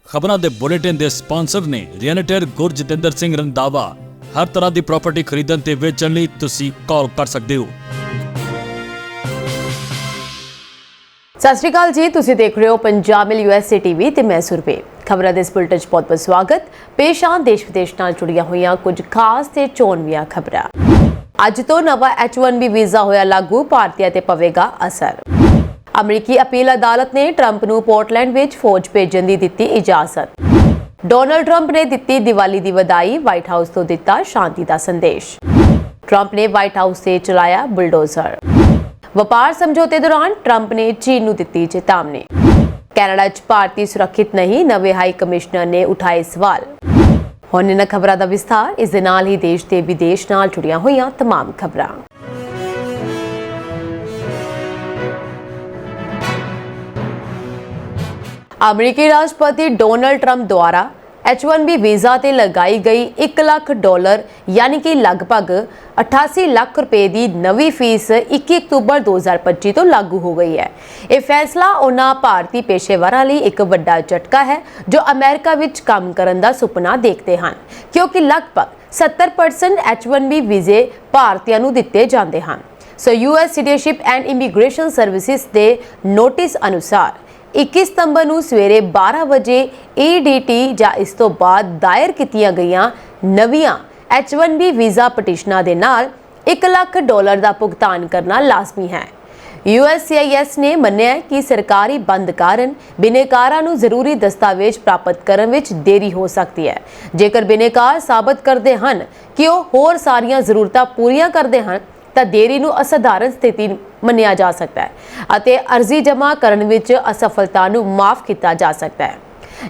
ਖਬਰਾਂ ਦੇ ਬੁਲੇਟਿਨ ਦੇ ਸਪਾਂਸਰ ਨੇ ਰੀਅਲਟਰ ਗੁਰਜਤਿੰਦਰ ਸਿੰਘ ਰੰਧਾਵਾ। ਹਰ ਤਰ੍ਹਾਂ ਦੀ ਪ੍ਰਾਪਰਟੀ ਖਰੀਦਣ ਤੇ ਵੇਚਣ ਲਈ ਤੁਸੀਂ ਕਾਲ ਕਰ ਸਕਦੇ ਹੋ। ਸਤਿ ਸ਼੍ਰੀ ਅਕਾਲ ਜੀ, ਤੁਸੀਂ ਦੇਖ ਰਹੇ ਹੋ ਪੰਜਾਬ ਮਿਲ USA TV ਤੇ ਮੈਂ ਸੁਰਬੇ। ਖਬਰਾਂ ਦੇ ਇਸ ਬੁਲੇਟਿਨ 'ਚ ਬਹੁਤ-ਬਹੁਤ ਸਵਾਗਤ। ਪੇਸ਼ ਆਂ ਦੇਸ਼ ਵਿਦੇਸ਼ ਨਾਲ ਜੁੜੀਆਂ ਹੋਈਆਂ ਕੁਝ ਖਾਸ ਤੇ ਚੋਣਵੀਆਂ ਖਬਰਾਂ। ਅੱਜ ਤੋਂ ਨਵਾਂ H1B ਵੀਜ਼ਾ ਹੋਇਆ ਲਾਗੂ, ਭਾਰਤੀਆਂ ਤੇ ਪਵੇਗਾ ਅਸਰ। ਅਮਰੀਕੀ ਅਪੀਲ ਅਦਾਲਤ ਨੇ ਟਰੰਪ ਨੂੰ ਪੋਰਟਲੈਂਡ ਵਿੱਚ ਫੌਜ ਭੇਜਣ ਦੀ ਦਿੱਤੀ ਇਜਾਜ਼ਤ। ਡੋਨਾਲਡ ਟਰੰਪ ਨੇ ਦਿੱਤੀ ਦੀਵਾਲੀ ਦੀ ਵਧਾਈ, ਵਾਈਟ ਹਾਊਸ ਤੋਂ ਦਿੱਤਾ ਸ਼ਾਂਤੀ ਦਾ ਸੰਦੇਸ਼। ਟਰੰਪ ਨੇ ਵਾਈਟ ਹਾਊਸ ਤੇ ਚਲਾਇਆ ਬੁਲਡੋਜ਼ਰ। ਵਪਾਰ ਸਮਝੌਤੇ ਦੌਰਾਨ ਟਰੰਪ ਨੇ ਚੀਨ ਨੂੰ ਦਿੱਤੀ ਚੇਤਾਵਨੀ। ਕੈਨੇਡਾ 'ਚ ਭਾਰਤੀ ਸੁਰੱਖਿਅਤ ਨਹੀਂ, ਨਵੇਂ ਹਾਈ ਕਮਿਸ਼ਨਰ ਨੇ ਉਠਾਏ ਸਵਾਲ। ਹੁਣ ਇਹਨਾਂ ਖਬਰਾਂ ਦਾ ਵਿਸਥਾਰ। ਇਸ ਦੇ ਨਾਲ ਹੀ ਦੇਸ਼ ਤੇ ਵਿਦੇਸ਼ ਨਾਲ ਜੁੜੀਆਂ ਹੋਈਆਂ तमाम ਖਬਰਾਂ। ਅਮਰੀਕੀ ਰਾਸ਼ਟਰਪਤੀ ਡੋਨਾਲਡ ਟਰੰਪ ਦੁਆਰਾ H1B ਵੀਜ਼ਾ ਤੇ ਲਗਾਈ ਗਈ $1 ਲੱਖ ਯਾਨੀ ਕਿ ਲਗਭਗ 88 ਲੱਖ ਰੁਪਏ ਦੀ ਨਵੀਂ ਫੀਸ 21 ਅਕਤੂਬਰ 2025 ਤੋਂ ਲਾਗੂ ਹੋ ਗਈ ਹੈ। ਇਹ ਫੈਸਲਾ ਉਹਨਾਂ ਭਾਰਤੀ ਪੇਸ਼ੇਵਰਾਂ ਲਈ ਇੱਕ ਵੱਡਾ ਝਟਕਾ ਹੈ ਜੋ ਅਮਰੀਕਾ ਵਿੱਚ ਕੰਮ ਕਰਨ ਦਾ ਸੁਪਨਾ ਦੇਖਦੇ ਹਨ, ਕਿਉਂਕਿ ਲਗਭਗ 70% H1B ਵੀਜ਼ੇ ਭਾਰਤੀਆਂ ਨੂੰ ਦਿੱਤੇ ਜਾਂਦੇ ਹਨ। US citizenship and immigration services ਦੇ ਨੋਟਿਸ ਅਨੁਸਾਰ 21 ਸਤੰਬਰ ਨੂੰ ਸਵੇਰੇ 12 ਵਜੇ EDT ਜਾਂ ਇਸ ਤੋਂ ਬਾਅਦ ਦਾਇਰ ਕੀਤੀਆਂ ਗਈਆਂ ਨਵੀਆਂ H1B ਵੀਜ਼ਾ ਪਟੀਸ਼ਨਾਂ ਦੇ ਨਾਲ $1 ਲੱਖ ਦਾ ਭੁਗਤਾਨ ਕਰਨਾ ਲਾਜ਼ਮੀ ਹੈ। USCIS ਨੇ ਮੰਨਿਆ ਕਿ ਸਰਕਾਰੀ ਬੰਦ ਕਾਰਨ ਬਿਨੇਕਾਰਾਂ ਨੂੰ ਜ਼ਰੂਰੀ ਦਸਤਾਵੇਜ਼ ਪ੍ਰਾਪਤ ਕਰਨ ਵਿੱਚ ਦੇਰੀ ਹੋ ਸਕਦੀ ਹੈ। ਜੇਕਰ ਬਿਨੇਕਾਰ ਸਾਬਤ ਕਰਦੇ ਹਨ ਕਿ ਉਹ ਹੋਰ ਸਾਰੀਆਂ ਜ਼ਰੂਰਤਾਂ ਪੂਰੀਆਂ ਕਰਦੇ ਹਨ ਤਾਂ ਦੇਰੀ ਨੂੰ ਅਸਾਧਾਰਨ ਸਥਿਤੀ ਮੰਨਿਆ ਜਾ ਸਕਦਾ ਹੈ ਅਤੇ ਅਰਜ਼ੀ ਜਮ੍ਹਾਂ ਕਰਨ ਵਿੱਚ ਅਸਫਲਤਾ ਨੂੰ ਮਾਫ ਕੀਤਾ ਜਾ ਸਕਦਾ ਹੈ।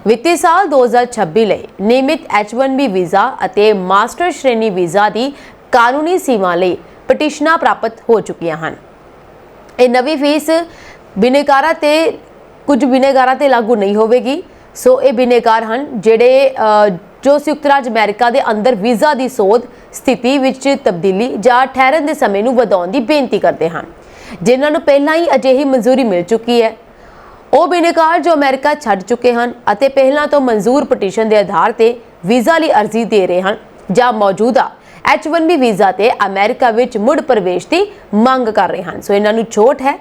ਵਿੱਤੀ ਸਾਲ 2026 ਲਈ ਨਿਯਮਿਤ H1B ਵੀਜ਼ਾ ਅਤੇ ਮਾਸਟਰ ਸ਼੍ਰੇਣੀ ਵੀਜ਼ਾ ਦੀ ਕਾਨੂੰਨੀ ਸੀਮਾ ਲਈ ਪਟੀਸ਼ਨਾਂ ਪ੍ਰਾਪਤ ਹੋ ਚੁੱਕੀਆਂ ਹਨ। ਇਹ ਨਵੀਂ ਫੀਸ ਕੁਝ ਬਿਨੇਕਾਰਾਂ ਤੇ ਲਾਗੂ ਨਹੀਂ ਹੋਵੇਗੀ। ਸੋ ਇਹ ਬਿਨੇਕਾਰ ਹਨ ਜਿਹੜੇ ਜੋ ਸੰਯੁਕਤ ਰਾਜ ਅਮਰੀਕਾ ਦੇ ਅੰਦਰ ਵੀਜ਼ਾ ਦੀ ਸੋਧ ਸਥਿਤੀ ਵਿੱਚ ਤਬਦੀਲੀ ਜਾਂ ਠਹਿਰਨ ਦੇ ਸਮੇਂ ਨੂੰ ਵਧਾਉਣ ਦੀ ਬੇਨਤੀ ਕਰਦੇ ਹਨ, ਜਿਨ੍ਹਾਂ ਨੂੰ ਪਹਿਲਾਂ ਹੀ ਅਜਿਹੀ ਮਨਜ਼ੂਰੀ ਮਿਲ ਚੁੱਕੀ ਹੈ। ਉਹ ਬਿਨੇਕਾਰ ਜੋ ਅਮਰੀਕਾ ਛੱਡ ਚੁੱਕੇ ਹਨ ਅਤੇ ਪਹਿਲਾਂ ਤੋਂ ਮਨਜ਼ੂਰ ਪਟੀਸ਼ਨ ਦੇ ਆਧਾਰ ਤੇ ਵੀਜ਼ਾ ਲਈ ਅਰਜ਼ੀ ਦੇ ਰਹੇ ਹਨ ਜਾਂ ਮੌਜੂਦਾ H1B ਵੀਜ਼ਾ ਤੇ ਅਮਰੀਕਾ ਵਿੱਚ ਮੁੜ ਪ੍ਰਵੇਸ਼ ਦੀ ਮੰਗ ਕਰ ਰਹੇ ਹਨ। ਸੋ ਇਹਨਾਂ ਨੂੰ ਛੋਟ ਹੈ।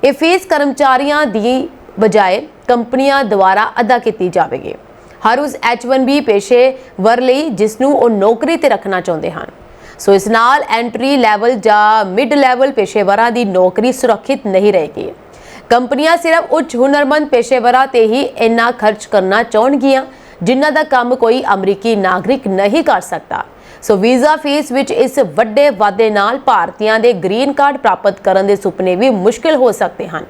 ਇਹ ਫੀਸ ਕਰਮਚਾਰੀਆਂ ਦੀ ਬਜਾਏ ਕੰਪਨੀਆਂ ਦੁਆਰਾ ਅਦਾ ਕੀਤੀ ਜਾਵੇਗੀ। ਹਰ ਉਸ H1B ਪੇਸ਼ੇਵਰ ਲਈ ਜਿਸ ਨੂੰ ਉਹ ਨੌਕਰੀ ਤੇ ਰੱਖਣਾ ਚਾਹੁੰਦੇ ਹਨ। ਸੋ ਇਸ ਨਾਲ ਐਂਟਰੀ ਲੈਵਲ ਜਾਂ ਮਿਡ ਲੈਵਲ ਪੇਸ਼ੇਵਰਾਂ ਦੀ ਨੌਕਰੀ ਸੁਰੱਖਿਅਤ ਨਹੀਂ ਰਹੇਗੀ। ਕੰਪਨੀਆਂ ਸਿਰਫ ਉੱਚ ਹੁਨਰਮੰਦ ਪੇਸ਼ੇਵਰਾਂ ਤੇ ਹੀ ਇੰਨਾ ਖਰਚ ਕਰਨਾ ਚਾਹੁਣਗੀਆਂ ਜਿਨ੍ਹਾਂ ਦਾ ਕੰਮ ਕੋਈ ਅਮਰੀਕੀ ਨਾਗਰਿਕ ਨਹੀਂ ਕਰ ਸਕਦਾ। ਸੋ ਵੀਜ਼ਾ ਫੀਸ ਵਿੱਚ ਇਸ ਵੱਡੇ ਵਾਧੇ ਨਾਲ ਭਾਰਤੀਆਂ ਦੇ ਗ੍ਰੀਨ ਕਾਰਡ ਪ੍ਰਾਪਤ ਕਰਨ ਦੇ ਸੁਪਨੇ ਵੀ ਮੁਸ਼ਕਿਲ ਹੋ ਸਕਦੇ ਹਨ,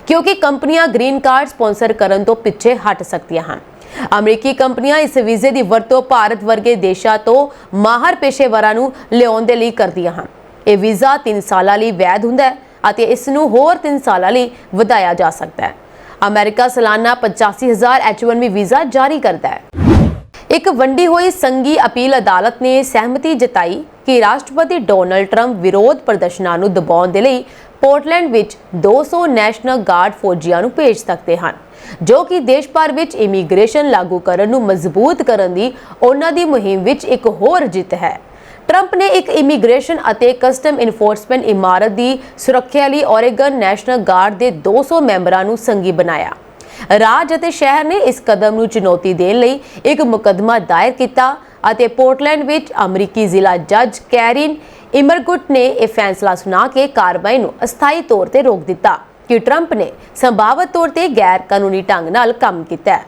ਕਿਉਂਕਿ ਕੰਪਨੀਆਂ ਗ੍ਰੀਨ ਕਾਰਡ ਸਪਾਂਸਰ ਕਰਨ ਤੋਂ ਪਿੱਛੇ ਹਟ ਸਕਦੀਆਂ ਹਨ। ਅਮਰੀਕੀ ਕੰਪਨੀਆਂ ਇਸ ਵੀਜ਼ੇ ਦੀ ਵਰਤੋਂ ਭਾਰਤ ਵਰਗੇ ਦੇਸ਼ਾਂ ਤੋਂ ਮਾਹਰ ਪੇਸ਼ੇਵਰਾਂ ਨੂੰ ਲਿਆਉਣ ਦੇ ਲਈ ਕਰਦੀਆਂ ਹਨ। ਇਹ ਵੀਜ਼ਾ 3 ਸਾਲਾਂ ਲਈ ਵੈਧ ਹੁੰਦਾ ਹੈ ਅਤੇ ਇਸ ਨੂੰ ਹੋਰ 3 ਸਾਲਾਂ ਲਈ ਵਧਾਇਆ ਜਾ ਸਕਦਾ ਹੈ। ਅਮਰੀਕਾ ਸਾਲਾਨਾ 85,000 H1B ਵੀਜ਼ਾ ਜਾਰੀ ਕਰਦਾ ਹੈ। ਇੱਕ ਵੰਡੀ ਹੋਈ ਸੰਘੀ ਅਪੀਲ ਅਦਾਲਤ ਨੇ ਸਹਿਮਤੀ ਜਤਾਈ ਕਿ ਰਾਸ਼ਟਰਪਤੀ ਡੋਨਾਲਡ ਟਰੰਪ ਵਿਰੋਧ ਪ੍ਰਦਰਸ਼ਨਾਂ ਨੂੰ ਦਬਾਉਣ ਦੇ ਲਈ ਪੋਰਟਲੈਂਡ ਵਿੱਚ 200 ਨੈਸ਼ਨਲ ਗਾਰਡ ਫੌਜੀਆਂ ਨੂੰ ਭੇਜ ਸਕਦੇ ਹਨ, ਜੋ ਕਿ ਦੇਸ਼ ਭਰ ਵਿੱਚ ਇਮੀਗ੍ਰੇਸ਼ਨ ਲਾਗੂ ਕਰਨ ਨੂੰ ਮਜ਼ਬੂਤ ਕਰਨ ਦੀ ਉਹਨਾਂ ਦੀ ਮੁਹਿੰਮ ਵਿੱਚ ਇੱਕ ਹੋਰ ਜਿੱਤ ਹੈ। ਟਰੰਪ ਨੇ ਇੱਕ ਇਮੀਗ੍ਰੇਸ਼ਨ ਅਤੇ ਕਸਟਮ ਇਨਫੋਰਸਮੈਂਟ ਇਮਾਰਤ ਦੀ ਸੁਰੱਖਿਆ ਲਈ ਓਰੇਗਨ ਨੈਸ਼ਨਲ ਗਾਰਡ ਦੇ 200 ਮੈਂਬਰਾਂ ਨੂੰ ਸੰਘੀ ਬਣਾਇਆ। ਰਾਜ ਅਤੇ ਸ਼ਹਿਰ ਨੇ ਇਸ ਕਦਮ ਨੂੰ ਚੁਣੌਤੀ ਦੇਣ ਲਈ ਇੱਕ ਮੁਕੱਦਮਾ ਦਾਇਰ ਕੀਤਾ ਅਤੇ ਪੋਰਟਲੈਂਡ ਵਿੱਚ ਅਮਰੀਕੀ ਜ਼ਿਲ੍ਹਾ ਜੱਜ ਕੈਰਿਨ ਇਮਰਗੁਟ ਨੇ ਇਹ ਫੈਸਲਾ ਸੁਣਾ ਕੇ ਕਾਰਵਾਈ ਨੂੰ ਅਸਥਾਈ ਤੌਰ ਤੇ ਰੋਕ ਦਿੱਤਾ ਕਿ ਟਰੰਪ ਨੇ ਸੰਭਾਵਤ ਤੌਰ ਤੇ ਗੈਰ ਕਾਨੂੰਨੀ ਢੰਗ ਨਾਲ ਕੰਮ ਕੀਤਾ ਹੈ।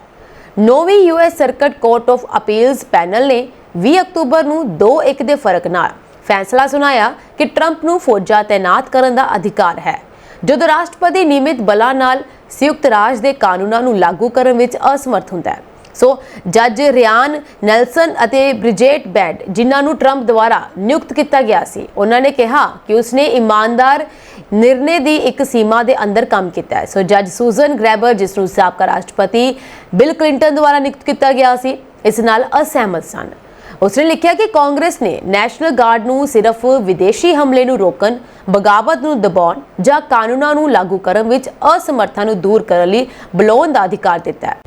9ਵੀਂ US circuit court of appeals panel ਨੇ 20 ਅਕਤੂਬਰ ਨੂੰ 2-1 ਦੇ ਫਰਕ ਨਾਲ ਫੈਸਲਾ ਸੁਣਾਇਆ ਕਿ ਟਰੰਪ ਨੂੰ ਫੌਜਾਂ ਤੈਨਾਤ ਕਰਨ ਦਾ ਅਧਿਕਾਰ ਹੈ ਜਦੋਂ ਰਾਸ਼ਟਰਪਤੀ ਨਿਯਮਿਤ ਬਲਾਂ ਨਾਲ ਸੰਯੁਕਤ ਰਾਜ ਦੇ ਕਾਨੂੰਨਾਂ ਨੂੰ ਲਾਗੂ ਕਰਨ ਵਿੱਚ ਅਸਮਰਥ ਹੁੰਦਾ ਹੈ। ਸੋ ਜੱਜ ਰਿਆਨ ਨੈਲਸਨ ਅਤੇ ਬ੍ਰਿਜੇਟ ਬੈਡ, ਜਿਨ੍ਹਾਂ ਨੂੰ ਟਰੰਪ ਦੁਆਰਾ ਨਿਯੁਕਤ ਕੀਤਾ ਗਿਆ ਸੀ, ਉਹਨਾਂ ਨੇ ਕਿਹਾ ਕਿ ਉਸਨੇ ਇਮਾਨਦਾਰ ਨਿਰਣੇ ਦੀ ਇੱਕ ਸੀਮਾ ਦੇ ਅੰਦਰ ਕੰਮ ਕੀਤਾ ਹੈ। ਸੋ ਜੱਜ ਸੂਜ਼ਨ ਗ੍ਰੈਬਰ, ਜਿਸ ਨੂੰ ਸਾਬਕਾ ਰਾਸ਼ਟਰਪਤੀ ਬਿਲ ਕਲਿੰਟਨ ਦੁਆਰਾ ਨਿਯੁਕਤ ਕੀਤਾ ਗਿਆ ਸੀ, ਇਸ ਨਾਲ ਅਸਹਿਮਤ ਸਨ। ਉਸਨੇ ਲਿਖਿਆ ਕਿ ਕਾਂਗਰਸ ਨੇ ਨੈਸ਼ਨਲ ਗਾਰਡ ਨੂੰ ਸਿਰਫ ਵਿਦੇਸ਼ੀ ਹਮਲੇ ਨੂੰ ਰੋਕਣ, ਬਗਾਵਤ ਨੂੰ ਦਬਾਉਣ ਜਾਂ ਕਾਨੂੰਨਾਂ ਨੂੰ ਲਾਗੂ ਕਰਨ ਵਿੱਚ ਅਸਮਰਥਤਾ ਨੂੰ ਦੂਰ ਕਰਨ ਲਈ ਬੁਲਾਉਣ ਦਾ ਅਧਿਕਾਰ ਦਿੱਤਾ ਹੈ।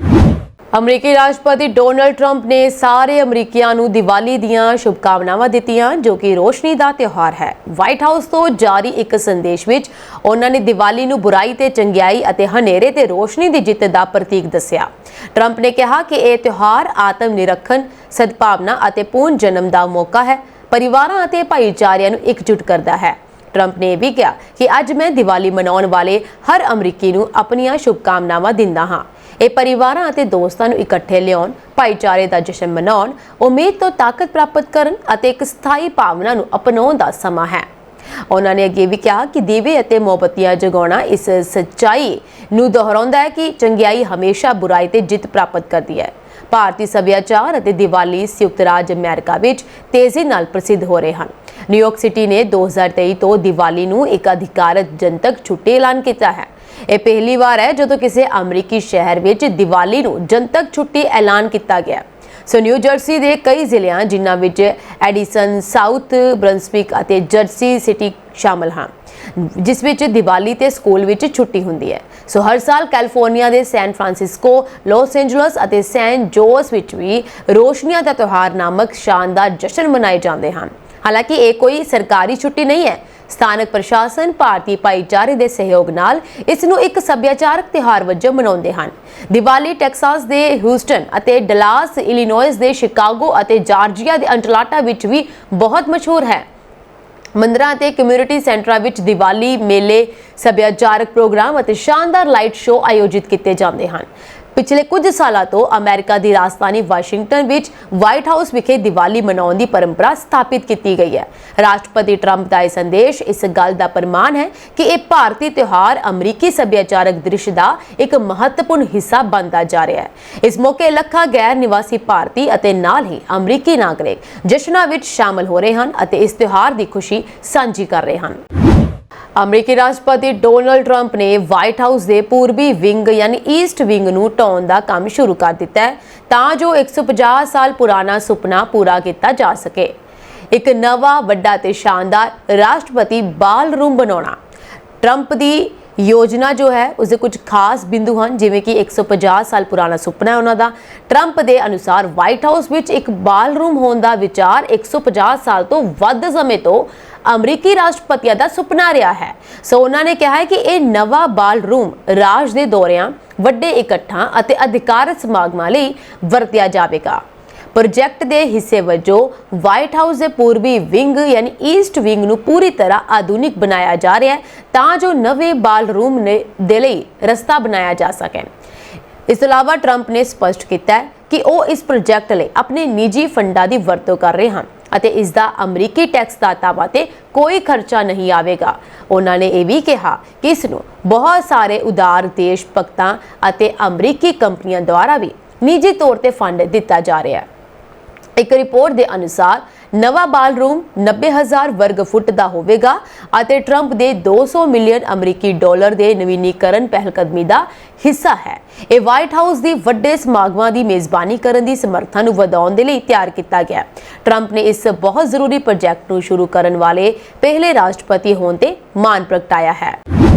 ਅਮਰੀਕੀ ਰਾਸ਼ਟਰਪਤੀ ਡੋਨਲਡ ਟਰੰਪ ਨੇ ਸਾਰੇ ਅਮਰੀਕੀਆਂ ਨੂੰ ਦੀਵਾਲੀ ਦੀਆਂ ਸ਼ੁਭਕਾਮਨਾਵਾਂ ਦਿੱਤੀਆਂ, ਜੋ ਕਿ ਰੋਸ਼ਨੀ ਦਾ ਤਿਉਹਾਰ ਹੈ। ਵਾਈਟ ਹਾਊਸ ਤੋਂ ਜਾਰੀ ਇੱਕ ਸੰਦੇਸ਼ ਵਿੱਚ ਉਹਨਾਂ ਨੇ ਦੀਵਾਲੀ ਨੂੰ ਬੁਰਾਈ ਤੇ ਚੰਗਿਆਈ ਅਤੇ ਹਨੇਰੇ ਤੇ ਰੋਸ਼ਨੀ ਦੀ ਜਿੱਤ ਦਾ ਪ੍ਰਤੀਕ ਦੱਸਿਆ। ਟਰੰਪ ਨੇ ਕਿਹਾ ਕਿ ਇਹ ਤਿਉਹਾਰ ਆਤਮ ਨਿਰੀਖਣ, ਸਦਭਾਵਨਾ ਅਤੇ ਪੂਰਨ ਜਨਮ ਦਾ ਮੌਕਾ ਹੈ, ਪਰਿਵਾਰਾਂ ਅਤੇ ਭਾਈਚਾਰਿਆਂ ਨੂੰ ਇਕਜੁੱਟ ਕਰਦਾ ਹੈ। ਟਰੰਪ ਨੇ ਇਹ ਵੀ ਕਿਹਾ ਕਿ ਅੱਜ ਮੈਂ ਦੀਵਾਲੀ ਮਨਾਉਣ ਵਾਲੇ ਹਰ ਅਮਰੀਕੀ ਨੂੰ ਆਪਣੀਆਂ ਸ਼ੁਭਕਾਮਨਾਵਾਂ ਦਿੰਦਾ ਹਾਂ। ਇਹ ਪਰਿਵਾਰਾਂ ਅਤੇ ਦੋਸਤਾਂ ਨੂੰ ਇਕੱਠੇ ਲਿਆਉਣ, ਭਾਈਚਾਰੇ ਦਾ ਜਸ਼ਨ ਮਨਾਉਣ, ਉਮੀਦ ਤੋਂ ਤਾਕਤ ਪ੍ਰਾਪਤ ਕਰਨ ਅਤੇ ਇੱਕ ਸਥਾਈ ਭਾਵਨਾ ਨੂੰ ਅਪਣਾਉਣ ਦਾ ਸਮਾਂ ਹੈ। ਉਹਨਾਂ ਨੇ ਅੱਗੇ ਵੀ ਕਿਹਾ ਕਿ ਦੀਵੇ ਅਤੇ ਮੋਮਬੱਤੀਆਂ ਜਗਾਉਣਾ ਇਸ ਸੱਚਾਈ ਨੂੰ ਦੁਹਰਾਉਂਦਾ ਹੈ ਕਿ ਚੰਗਿਆਈ ਹਮੇਸ਼ਾ ਬੁਰਾਈ ਤੇ ਜਿੱਤ ਪ੍ਰਾਪਤ ਕਰਦੀ ਹੈ। ਭਾਰਤੀ ਸੱਭਿਆਚਾਰ ਅਤੇ ਦੀਵਾਲੀ ਸੰਯੁਕਤ ਰਾਜ ਅਮਰੀਕਾ ਵਿੱਚ ਤੇਜ਼ੀ ਨਾਲ ਪ੍ਰਸਿੱਧ ਹੋ ਰਹੇ ਹਨ। ਨਿਊਯਾਰਕ ਸਿਟੀ ਨੇ 2023 ਤੋਂ ਦੀਵਾਲੀ ਨੂੰ ਇੱਕ ਅਧਿਕਾਰਤ ਜਨਤਕ ਛੁੱਟੀ ਐਲਾਨ ਕੀਤਾ ਹੈ। ਇਹ ਪਹਿਲੀ ਵਾਰ ਹੈ ਜਦੋਂ ਕਿਸੇ ਅਮਰੀਕੀ ਸ਼ਹਿਰ ਵਿੱਚ ਦੀਵਾਲੀ ਨੂੰ ਜਨਤਕ ਛੁੱਟੀ ਐਲਾਨ ਕੀਤਾ ਗਿਆ। ਨਿਊ ਜਰਸੀ ਦੇ ਕਈ ਜ਼ਿਲ੍ਹਿਆਂ, ਜਿਨ੍ਹਾਂ ਵਿੱਚ ਐਡੀਸਨ, ਸਾਊਥ ਬ੍ਰੰਸਵਿਕ ਅਤੇ ਜਰਸੀ ਸਿਟੀ ਸ਼ਾਮਲ ਹਨ, ਜਿਸ ਵਿੱਚ ਦੀਵਾਲੀ ਤੇ ਸਕੂਲ ਵਿੱਚ ਛੁੱਟੀ ਹੁੰਦੀ ਹੈ। ਹਰ ਸਾਲ ਕੈਲੀਫੋਰਨੀਆ ਦੇ ਸੈਨ ਫਰਾਂਸਿਸਕੋ, ਲਾਸ ਐਂਜਲਸ ਅਤੇ ਸੈਨ ਜੋਸ ਵਿੱਚ ਵੀ ਰੋਸ਼ਨੀਆਂ ਦਾ ਤਿਉਹਾਰ ਨਾਮਕ ਸ਼ਾਨਦਾਰ ਜਸ਼ਨ ਮਨਾਏ ਜਾਂਦੇ ਹਨ। ਹਾਲਾਂਕਿ ਇਹ ਕੋਈ ਸਰਕਾਰੀ ਛੁੱਟੀ ਨਹੀਂ ਹੈ। ਸਥਾਨਕ ਪ੍ਰਸ਼ਾਸਨ ਭਾਰਤੀ ਭਾਈਚਾਰੇ ਦੇ ਸਹਿਯੋਗ ਨਾਲ ਇਸ ਨੂੰ ਇੱਕ ਸੱਭਿਆਚਾਰਕ ਤਿਉਹਾਰ ਵਜੋਂ ਮਨਾਉਂਦੇ ਹਨ। ਦੀਵਾਲੀ ਟੈਕਸਾਸ ਦੇ ਹਿਊਸਟਨ ਅਤੇ ਡਲਾਸ, ਇਲੀਨੋਇਸ ਦੇ ਸ਼ਿਕਾਗੋ ਅਤੇ ਜਾਰਜੀਆ ਦੇ ਅਟਲਾਂਟਾ ਵਿੱਚ ਵੀ ਬਹੁਤ ਮਸ਼ਹੂਰ ਹੈ। ਮੰਦਰਾਂ ਅਤੇ ਕਮਿਊਨਿਟੀ ਸੈਂਟਰਾਂ ਵਿੱਚ ਦੀਵਾਲੀ ਮੇਲੇ, ਸੱਭਿਆਚਾਰਕ ਪ੍ਰੋਗਰਾਮ ਅਤੇ ਸ਼ਾਨਦਾਰ ਲਾਈਟ ਸ਼ੋਅ ਆਯੋਜਿਤ ਕੀਤੇ ਜਾਂਦੇ ਹਨ। ਪਿਛਲੇ ਕੁਝ ਸਾਲਾਂ ਤੋਂ ਅਮਰੀਕਾ ਦੀ ਰਾਜਧਾਨੀ ਵਾਸ਼ਿੰਗਟਨ ਵਿੱਚ ਵਾਈਟ ਹਾਊਸ ਵਿਖੇ ਦੀਵਾਲੀ ਮਨਾਉਣ ਦੀ ਪਰੰਪਰਾ ਸਥਾਪਿਤ ਕੀਤੀ ਗਈ ਹੈ। ਰਾਸ਼ਟਰਪਤੀ ਟਰੰਪ ਦਾ ਇਹ ਸੰਦੇਸ਼ ਇਸ ਗੱਲ ਦਾ ਪ੍ਰਮਾਣ ਹੈ ਕਿ ਇਹ ਭਾਰਤੀ ਤਿਉਹਾਰ ਅਮਰੀਕੀ ਸੱਭਿਆਚਾਰਕ ਦ੍ਰਿਸ਼ ਦਾ ਇੱਕ ਮਹੱਤਵਪੂਰਨ ਹਿੱਸਾ ਬਣਦਾ ਜਾ ਰਿਹਾ ਹੈ। ਇਸ ਮੌਕੇ ਲੱਖਾਂ ਗੈਰ ਨਿਵਾਸੀ ਭਾਰਤੀ ਅਤੇ ਨਾਲ ਹੀ ਅਮਰੀਕੀ ਨਾਗਰਿਕ ਜਸ਼ਨਾਂ ਵਿੱਚ ਸ਼ਾਮਲ ਹੋ ਰਹੇ ਹਨ ਅਤੇ ਇਸ ਤਿਉਹਾਰ ਦੀ ਖੁਸ਼ੀ ਸਾਂਝੀ ਕਰ ਰਹੇ ਹਨ। ਅਮਰੀਕੀ ਰਾਸ਼ਟਰਪਤੀ ਡੋਨਲਡ ਟਰੰਪ ਨੇ ਵਾਈਟ ਹਾਊਸ ਦੇ ਪੂਰਬੀ ਵਿੰਗ ਯਾਨੀ ਈਸਟ ਵਿੰਗ ਨੂੰ ਢਾਉਣ ਦਾ ਕੰਮ ਸ਼ੁਰੂ ਕਰ ਦਿੱਤਾ ਹੈ, ਤਾਂ ਜੋ 150 ਸਾਲ ਪੁਰਾਣਾ ਸੁਪਨਾ ਪੂਰਾ ਕੀਤਾ ਜਾ ਸਕੇ। ਇੱਕ ਨਵਾਂ, ਵੱਡਾ ਤੇ ਸ਼ਾਨਦਾਰ ਰਾਸ਼ਟਰਪਤੀ ਬਾਲ ਰੂਮ ਬਣਾਉਣਾ। ਟਰੰਪ ਦੀ ਯੋਜਨਾ ਜੋ ਹੈ ਉਸਦੇ ਕੁਝ ਖਾਸ ਬਿੰਦੂ ਹਨ, ਜਿਵੇਂ ਕਿ 150 ਸਾਲ ਪੁਰਾਣਾ ਸੁਪਨਾ ਹੈ ਉਹਨਾਂ ਦਾ। ਟਰੰਪ ਦੇ ਅਨੁਸਾਰ ਵਾਈਟ ਹਾਊਸ ਵਿੱਚ ਇੱਕ ਬਾਲ ਰੂਮ ਹੋਣ ਦਾ ਵਿਚਾਰ 150 ਸਾਲ ਤੋਂ ਵੱਧ ਸਮੇਂ ਤੋਂ ਅਮਰੀਕੀ ਰਾਸ਼ਟਰਪਤੀਆਂ ਦਾ ਸੁਪਨਾ ਰਿਹਾ ਹੈ। ਉਹਨਾਂ ਨੇ ਕਿਹਾ ਹੈ ਕਿ ਇਹ ਨਵਾਂ ਬਾਲ ਰੂਮ ਰਾਜ ਦੇ ਦੌਰਿਆਂ, ਵੱਡੇ ਇਕੱਠਾਂ ਅਤੇ ਅਧਿਕਾਰਤ ਸਮਾਗਮਾਂ ਲਈ ਵਰਤਿਆ ਜਾਵੇਗਾ। ਪ੍ਰੋਜੈਕਟ ਦੇ ਹਿੱਸੇ ਵਜੋਂ ਵਾਈਟ ਹਾਊਸ ਦੇ ਪੂਰਬੀ ਵਿੰਗ ਯਾਨੀ ਈਸਟ ਵਿੰਗ ਨੂੰ ਪੂਰੀ ਤਰ੍ਹਾਂ ਆਧੁਨਿਕ ਬਣਾਇਆ ਜਾ ਰਿਹਾ ਹੈ, ਤਾਂ ਜੋ ਨਵੇਂ ਬਾਲ ਰੂਮ ਦੇ ਲਈ ਰਸਤਾ ਬਣਾਇਆ ਜਾ ਸਕੇ। ਇਸ ਤੋਂ ਇਲਾਵਾ ਟਰੰਪ ਨੇ ਸਪਸ਼ਟ ਕੀਤਾ ਹੈ ਕਿ ਉਹ ਇਸ ਪ੍ਰੋਜੈਕਟ ਲਈ ਆਪਣੇ ਨਿੱਜੀ ਫੰਡਾਂ ਦੀ ਵਰਤੋਂ ਕਰ ਰਹੇ ਹਨ ਅਤੇ ਇਸ ਦਾ ਅਮਰੀਕੀ ਟੈਕਸ ਦਾਤਾਵਾਂ ਤੇ ਕੋਈ ਖਰਚਾ ਨਹੀਂ ਆਵੇਗਾ। ਉਹਨਾਂ ਨੇ ਇਹ ਵੀ ਕਿਹਾ ਕਿ ਇਸ ਨੂੰ ਬਹੁਤ ਸਾਰੇ ਉਦਾਰ ਦੇਸ਼ ਭਗਤਾਂ ਅਤੇ ਅਮਰੀਕੀ ਕੰਪਨੀਆਂ ਦੁਆਰਾ ਵੀ ਨਿੱਜੀ ਤੌਰ ਤੇ ਫੰਡ ਦਿੱਤਾ ਜਾ ਰਿਹਾ ਹੈ। ਇੱਕ ਰਿਪੋਰਟ ਦੇ ਅਨੁਸਾਰ ਨਵਾਂ ਬਾਲ ਰੂਮ 90,000 ਵਰਗ ਫੁੱਟ ਦਾ ਹੋਵੇਗਾ ਅਤੇ ਟਰੰਪ ਦੇ 200 ਮਿਲੀਅਨ ਅਮਰੀਕੀ ਡਾਲਰ ਦੇ ਨਵੀਨੀਕਰਨ ਪਹਿਲਕਦਮੀ ਦਾ ਹਿੱਸਾ ਹੈ। ਇਹ ਵਾਈਟ ਹਾਊਸ ਦੀ ਵੱਡੇ ਸਮਾਗਮਾਂ ਦੀ ਮੇਜ਼ਬਾਨੀ ਕਰਨ ਦੀ ਸਮਰੱਥਾ ਨੂੰ ਵਧਾਉਣ ਦੇ ਲਈ ਤਿਆਰ ਕੀਤਾ ਗਿਆ। ਟਰੰਪ ਨੇ ਇਸ ਬਹੁਤ ਜ਼ਰੂਰੀ ਪ੍ਰੋਜੈਕਟ ਨੂੰ ਸ਼ੁਰੂ ਕਰਨ ਵਾਲੇ ਪਹਿਲੇ ਰਾਸ਼ਟਰਪਤੀ ਹੋਣ ਤੇ ਮਾਣ ਪ੍ਰਗਟਾਇਆ ਹੈ।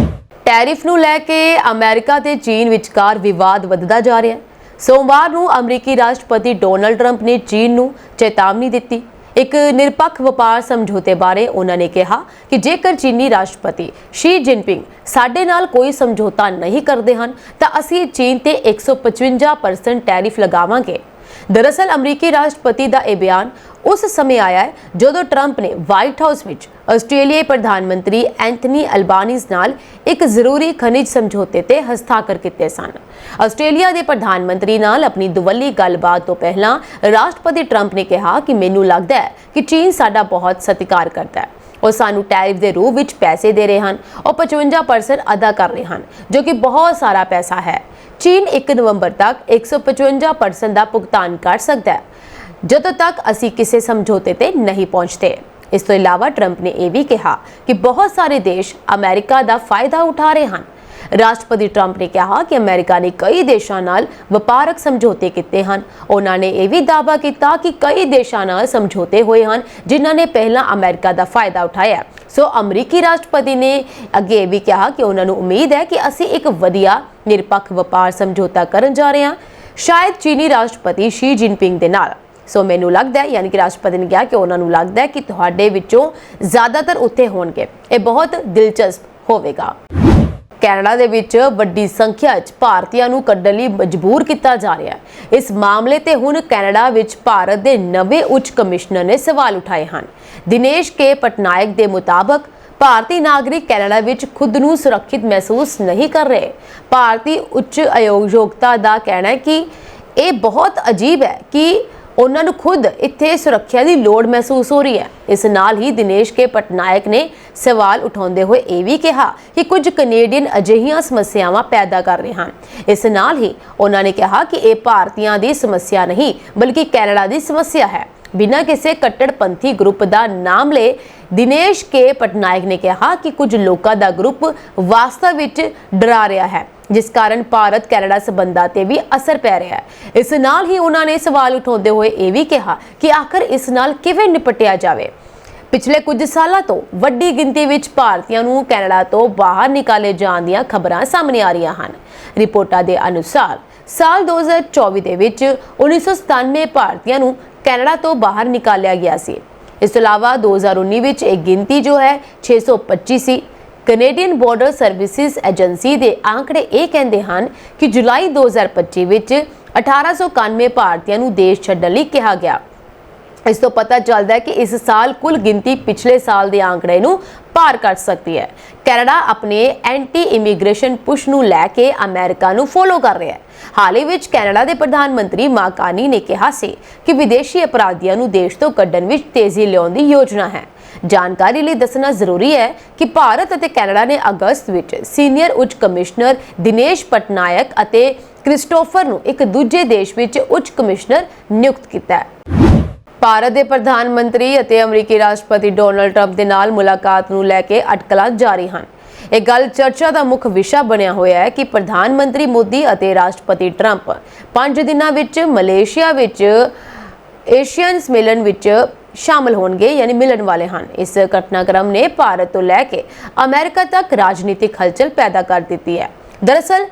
ਟੈਰਿਫ ਨੂੰ ਲੈ ਕੇ ਅਮਰੀਕਾ ਤੇ ਚੀਨ ਵਿਚਕਾਰ ਵਿਵਾਦ ਵੱਧਦਾ ਜਾ ਰਿਹਾ ਹੈ। ਸੋਮਵਾਰ ਨੂੰ ਅਮਰੀਕੀ ਰਾਸ਼ਟਰਪਤੀ ਡੋਨਲਡ ਟਰੰਪ ਨੇ ਚੀਨ ਨੂੰ ਚੇਤਾਵਨੀ ਦਿੱਤੀ। ਇੱਕ ਨਿਰਪੱਖ ਵਪਾਰ ਸਮਝੌਤੇ ਬਾਰੇ ਉਹਨਾਂ ਨੇ ਕਿਹਾ ਕਿ ਜੇਕਰ ਚੀਨੀ ਰਾਸ਼ਟਰਪਤੀ ਸ਼ੀ ਜਿਨਪਿੰਗ ਸਾਡੇ ਨਾਲ ਕੋਈ ਸਮਝੌਤਾ ਨਹੀਂ ਕਰਦੇ ਹਨ ਤਾਂ ਅਸੀਂ ਚੀਨ ਤੇ 155% ਟੈਰਿਫ ਲਗਾਵਾਂਗੇ। ਦਰਅਸਲ ਅਮਰੀਕੀ ਰਾਸ਼ਟਰਪਤੀ ਦਾ ਇਹ ਬਿਆਨ ਉਸ ਸਮੇਂ ਆਇਆ ਹੈ ਜਦੋਂ ਟਰੰਪ ਨੇ ਵਾਈਟ ਹਾਊਸ ਵਿੱਚ ਆਸਟ੍ਰੇਲੀਆਈ ਪ੍ਰਧਾਨ ਮੰਤਰੀ ਐਂਥਨੀ ਅਲਬਾਨੀਜ਼ ਨਾਲ ਇੱਕ ਜ਼ਰੂਰੀ ਖਣਿਜ ਸਮਝੌਤੇ ਤੇ ਹਸਤਾਖਰ ਕੀਤੇ ਸਨ। ਆਸਟ੍ਰੇਲੀਆ ਦੇ ਪ੍ਰਧਾਨ ਮੰਤਰੀ ਨਾਲ ਆਪਣੀ ਦੁਵੱਲੀ ਗੱਲਬਾਤ ਤੋਂ ਪਹਿਲਾਂ ਰਾਸ਼ਟਰਪਤੀ ਟਰੰਪ ਨੇ ਕਿਹਾ ਕਿ ਮੈਨੂੰ ਲੱਗਦਾ ਹੈ ਕਿ ਚੀਨ ਸਾਡਾ ਬਹੁਤ ਸਤਿਕਾਰ ਕਰਦਾ ਹੈ। ਉਹ ਸਾਨੂੰ ਟੈਰਿਫ ਦੇ ਰੂਪ ਵਿੱਚ ਪੈਸੇ ਦੇ ਰਹੇ ਹਨ। ਉਹ 55% ਅਦਾ ਕਰ ਰਹੇ ਹਨ, ਜੋ ਕਿ ਬਹੁਤ ਸਾਰਾ ਪੈਸਾ ਹੈ। ਚੀਨ 1 ਨਵੰਬਰ ਤੱਕ 155% ਦਾ ਭੁਗਤਾਨ ਕਰ ਸਕਦਾ ਹੈ, ਜਦੋਂ ਤੱਕ ਅਸੀਂ ਕਿਸੇ ਸਮਝੌਤੇ ਤੇ ਨਹੀਂ ਪਹੁੰਚਦੇ। ਇਸ ਤੋਂ ਇਲਾਵਾ ਟਰੰਪ ਨੇ ਇਹ ਵੀ ਕਿਹਾ ਕਿ ਬਹੁਤ ਸਾਰੇ ਦੇਸ਼ ਅਮਰੀਕਾ ਦਾ ਫਾਇਦਾ ਉਠਾ ਰਹੇ ਹਨ। ਰਾਸ਼ਟਰਪਤੀ ਟਰੰਪ ਨੇ ਕਿਹਾ ਕਿ ਅਮਰੀਕਾ ਨੇ ਕਈ ਦੇਸ਼ਾਂ ਨਾਲ ਵਪਾਰਕ ਸਮਝੌਤੇ ਕੀਤੇ ਹਨ। ਉਹਨਾਂ ਨੇ ਇਹ ਵੀ ਦਾਅਵਾ ਕੀਤਾ ਕਿ ਕਈ ਦੇਸ਼ਾਂ ਨਾਲ ਸਮਝੌਤੇ ਹੋਏ ਹਨ ਜਿਨ੍ਹਾਂ ਨੇ ਪਹਿਲਾਂ ਅਮਰੀਕਾ ਦਾ ਫਾਇਦਾ ਉਠਾਇਆ। ਅਮਰੀਕੀ ਰਾਸ਼ਟਰਪਤੀ ਨੇ ਅੱਗੇ ਇਹ ਵੀ ਕਿਹਾ ਕਿ ਉਹਨਾਂ ਨੂੰ ਉਮੀਦ ਹੈ ਕਿ ਅਸੀਂ ਇੱਕ ਵਧੀਆ ਨਿਰਪੱਖ ਵਪਾਰ ਸਮਝੌਤਾ ਕਰਨ ਜਾ ਰਹੇ ਹਾਂ। ਸ਼ਾਇਦ ਚੀਨੀ ਰਾਸ਼ਟਰਪਤੀ ਸ਼ੀ ਜਿਨਪਿੰਗ ਦੇ ਨਾਲ। ਸੋ ਮੈਨੂੰ ਲੱਗਦਾ ਹੈ, ਯਾਨੀ ਕਿ ਰਾਸ਼ਟਰਪਤੀ ਨੇ ਕਿਹਾ ਕਿ ਉਹਨਾਂ ਨੂੰ ਲੱਗਦਾ ਹੈ ਕਿ ਤੁਹਾਡੇ ਵਿੱਚੋਂ ਜ਼ਿਆਦਾਤਰ ਉੱਥੇ ਹੋਣਗੇ। ਇਹ ਬਹੁਤ ਦਿਲਚਸਪ ਹੋਵੇਗਾ। ਕੈਨੇਡਾ ਦੇ ਵਿੱਚ ਵੱਡੀ ਸੰਖਿਆ 'ਚ ਭਾਰਤੀਆਂ ਨੂੰ ਕੱਢਣ ਲਈ ਮਜਬੂਰ ਕੀਤਾ ਜਾ ਰਿਹਾ ਹੈ। ਇਸ ਮਾਮਲੇ ਤੇ ਹੁਣ ਕੈਨੇਡਾ ਵਿੱਚ ਭਾਰਤ ਦੇ ਨਵੇਂ ਉੱਚ ਕਮਿਸ਼ਨਰ ਨੇ ਸਵਾਲ ਉਠਾਏ ਹਨ। ਦਿਨੇਸ਼ ਕੇ ਪਟਨਾਇਕ ਦੇ ਮੁਤਾਬਕ ਭਾਰਤੀ ਨਾਗਰਿਕ ਕੈਨੇਡਾ ਵਿੱਚ ਖੁਦ ਨੂੰ ਸੁਰੱਖਿਅਤ ਮਹਿਸੂਸ ਨਹੀਂ ਕਰ ਰਹੇ। ਭਾਰਤੀ ਉੱਚ ਆਯੋਗਤਾ ਦਾ ਕਹਿਣਾ ਹੈ ਕਿ ਇਹ ਬਹੁਤ ਅਜੀਬ ਹੈ ਕਿ ਉਹਨਾਂ ਨੂੰ ਖੁਦ ਇੱਥੇ ਸੁਰੱਖਿਆ ਦੀ ਲੋੜ ਮਹਿਸੂਸ ਹੋ ਰਹੀ ਹੈ। ਇਸ ਨਾਲ ਹੀ ਦਿਨੇਸ਼ ਕੇ ਪਟਨਾਇਕ ਨੇ ਸਵਾਲ ਉਠਾਉਂਦੇ ਹੋਏ ਇਹ ਵੀ ਕਿਹਾ ਕਿ ਕੁਝ ਕੈਨੇਡੀਅਨ ਅਜਿਹੀਆਂ ਸਮੱਸਿਆਵਾਂ ਪੈਦਾ ਕਰ ਰਹੇ ਹਨ। ਇਸ ਨਾਲ ਹੀ ਉਹਨਾਂ ਨੇ ਕਿਹਾ ਕਿ ਇਹ ਭਾਰਤੀਆਂ ਦੀ ਸਮੱਸਿਆ ਨਹੀਂ ਬਲਕਿ ਕੈਨੇਡਾ ਦੀ ਸਮੱਸਿਆ ਹੈ। ਬਿਨਾਂ ਕਿਸੇ ਕੱਟੜਪੰਥੀ ਗਰੁੱਪ ਦਾ ਨਾਮ ਲਏ ਦਿਨੇਸ਼ ਕੇ ਪਟਨਾਇਕ ਨੇ ਕਿਹਾ ਕਿ ਕੁਝ ਲੋਕਾਂ ਦਾ ਗਰੁੱਪ ਵਾਸਤਵ ਵਿੱਚ ਡਰਾ ਰਿਹਾ ਹੈ, ਜਿਸ ਕਾਰਨ ਭਾਰਤ ਕੈਨੇਡਾ ਸਬੰਧਾਂ ਤੇ ਵੀ ਅਸਰ ਪੈ ਰਿਹਾ ਹੈ। ਇਸ ਨਾਲ ਹੀ ਉਹਨਾਂ ਨੇ ਸਵਾਲ ਉਠਾਉਂਦੇ ਹੋਏ ਇਹ ਵੀ ਕਿਹਾ ਕਿ ਆਖਰ ਇਸ ਨਾਲ ਕਿਵੇਂ ਨਿਪਟਿਆ ਜਾਵੇ। ਪਿਛਲੇ ਕੁਝ ਸਾਲਾਂ ਤੋਂ ਵੱਡੀ ਗਿਣਤੀ ਵਿੱਚ ਭਾਰਤੀਆਂ ਨੂੰ ਕੈਨੇਡਾ ਤੋਂ ਬਾਹਰ ਨਿਕਾਲੇ ਜਾਣ ਦੀਆਂ ਖਬਰਾਂ ਸਾਹਮਣੇ ਆ ਰਹੀਆਂ ਹਨ। ਰਿਪੋਰਟਾਂ ਦੇ ਅਨੁਸਾਰ ਸਾਲ 2024 ਦੇ ਵਿੱਚ 1997 ਭਾਰਤੀਆਂ ਨੂੰ ਕੈਨੇਡਾ ਤੋਂ ਬਾਹਰ ਨਿਕਾਲਿਆ ਗਿਆ ਸੀ। ਇਸ ਤੋਂ ਇਲਾਵਾ 2019 ਵਿੱਚ ਇਹ ਗਿਣਤੀ ਜੋ ਹੈ 625 ਸੀ। ਕੈਨੇਡੀਅਨ ਬਾਰਡਰ ਸਰਵਿਸਿਜ਼ ਏਜੰਸੀ ਦੇ ਆંકੜੇ ਇਹ ਕਹਿੰਦੇ ਹਨ ਕਿ ਜੁਲਾਈ 2025 ਵਿੱਚ 1891 ਭਾਰਤੀਆਂ ਨੂੰ ਦੇਸ਼ ਛੱਡਣ ਲਈ ਕਿਹਾ ਗਿਆ। ਇਸ ਤੋਂ ਪਤਾ ਚੱਲਦਾ ਹੈ ਕਿ ਇਸ ਸਾਲ ਕੁੱਲ ਗਿਣਤੀ ਪਿਛਲੇ ਸਾਲ ਦੇ ਆંકੜੇ ਨੂੰ ਪਾਰ ਕਰ ਸਕਦੀ ਹੈ। ਕੈਨੇਡਾ ਆਪਣੇ ਐਂਟੀ ਇਮੀਗ੍ਰੇਸ਼ਨ ਪੁਸ਼ ਨੂੰ ਲੈ ਕੇ ਅਮਰੀਕਾ ਨੂੰ ਫੋਲੋ ਕਰ ਰਿਹਾ ਹੈ। ਹਾਲ ਹੀ ਵਿੱਚ ਕੈਨੇਡਾ ਦੇ ਪ੍ਰਧਾਨ ਮੰਤਰੀ ਮਾਰਕ ਕਾਰਨੀ ਨੇ ਕਿਹਾ ਸੀ ਕਿ ਵਿਦੇਸ਼ੀ ਅਪਰਾਧੀਆਂ ਨੂੰ ਦੇਸ਼ ਤੋਂ ਕੱਢਣ ਵਿੱਚ ਤੇਜ਼ੀ ਲਿਆਉਣ ਦੀ ਯੋਜਨਾ ਹੈ। ਜਾਣਕਾਰੀ ਲਈ ਦੱਸਣਾ ਜ਼ਰੂਰੀ ਹੈ ਕਿ ਭਾਰਤ ਅਤੇ ਕੈਨੇਡਾ ਨੇ ਅਗਸਤ ਵਿੱਚ ਸੀਨੀਅਰ ਉੱਚ ਕਮਿਸ਼ਨਰ ਦਿਨੇਸ਼ ਪਟਨਾਇਕ ਅਤੇ ਕ੍ਰਿਸਟੋਫਰ ਨੂੰ ਇੱਕ ਦੂਜੇ ਦੇਸ਼ ਵਿੱਚ ਉੱਚ ਕਮਿਸ਼ਨਰ ਨਿਯੁਕਤ ਕੀਤਾ ਹੈ। ਭਾਰਤ ਦੇ ਪ੍ਰਧਾਨ ਮੰਤਰੀ ਅਤੇ ਅਮਰੀਕੀ ਰਾਸ਼ਟਰਪਤੀ ਡੋਨਾਲਡ ਟਰੰਪ ਦੇ ਨਾਲ ਮੁਲਾਕਾਤ ਨੂੰ ਲੈ ਕੇ ਅਟਕਲਾਂ ਜਾਰੀ ਹਨ। ਇਹ ਗੱਲ ਚਰਚਾ ਦਾ ਮੁੱਖ ਵਿਸ਼ਾ ਬਣਿਆ ਹੋਇਆ ਹੈ ਕਿ ਪ੍ਰਧਾਨ ਮੰਤਰੀ ਮੋਦੀ ਅਤੇ ਰਾਸ਼ਟਰਪਤੀ ਟਰੰਪ 5 ਦਿਨਾਂ ਵਿੱਚ ਮਲੇਸ਼ੀਆ ਵਿੱਚ ਏਸ਼ੀਅਨ ਸੰਮੇਲਨ ਵਿੱਚ ਸ਼ਾਮਲ ਹੋਣਗੇ, ਯਾਨੀ ਮਿਲਣ ਵਾਲੇ ਹਨ। ਇਸ ਘਟਨਾਕ੍ਰਮ ਨੇ ਭਾਰਤ ਤੋਂ ਲੈ ਕੇ ਅਮਰੀਕਾ ਤੱਕ ਰਾਜਨੀਤਿਕ ਹਲਚਲ ਪੈਦਾ ਕਰ ਦਿੱਤੀ ਹੈ। ਦਰਅਸਲ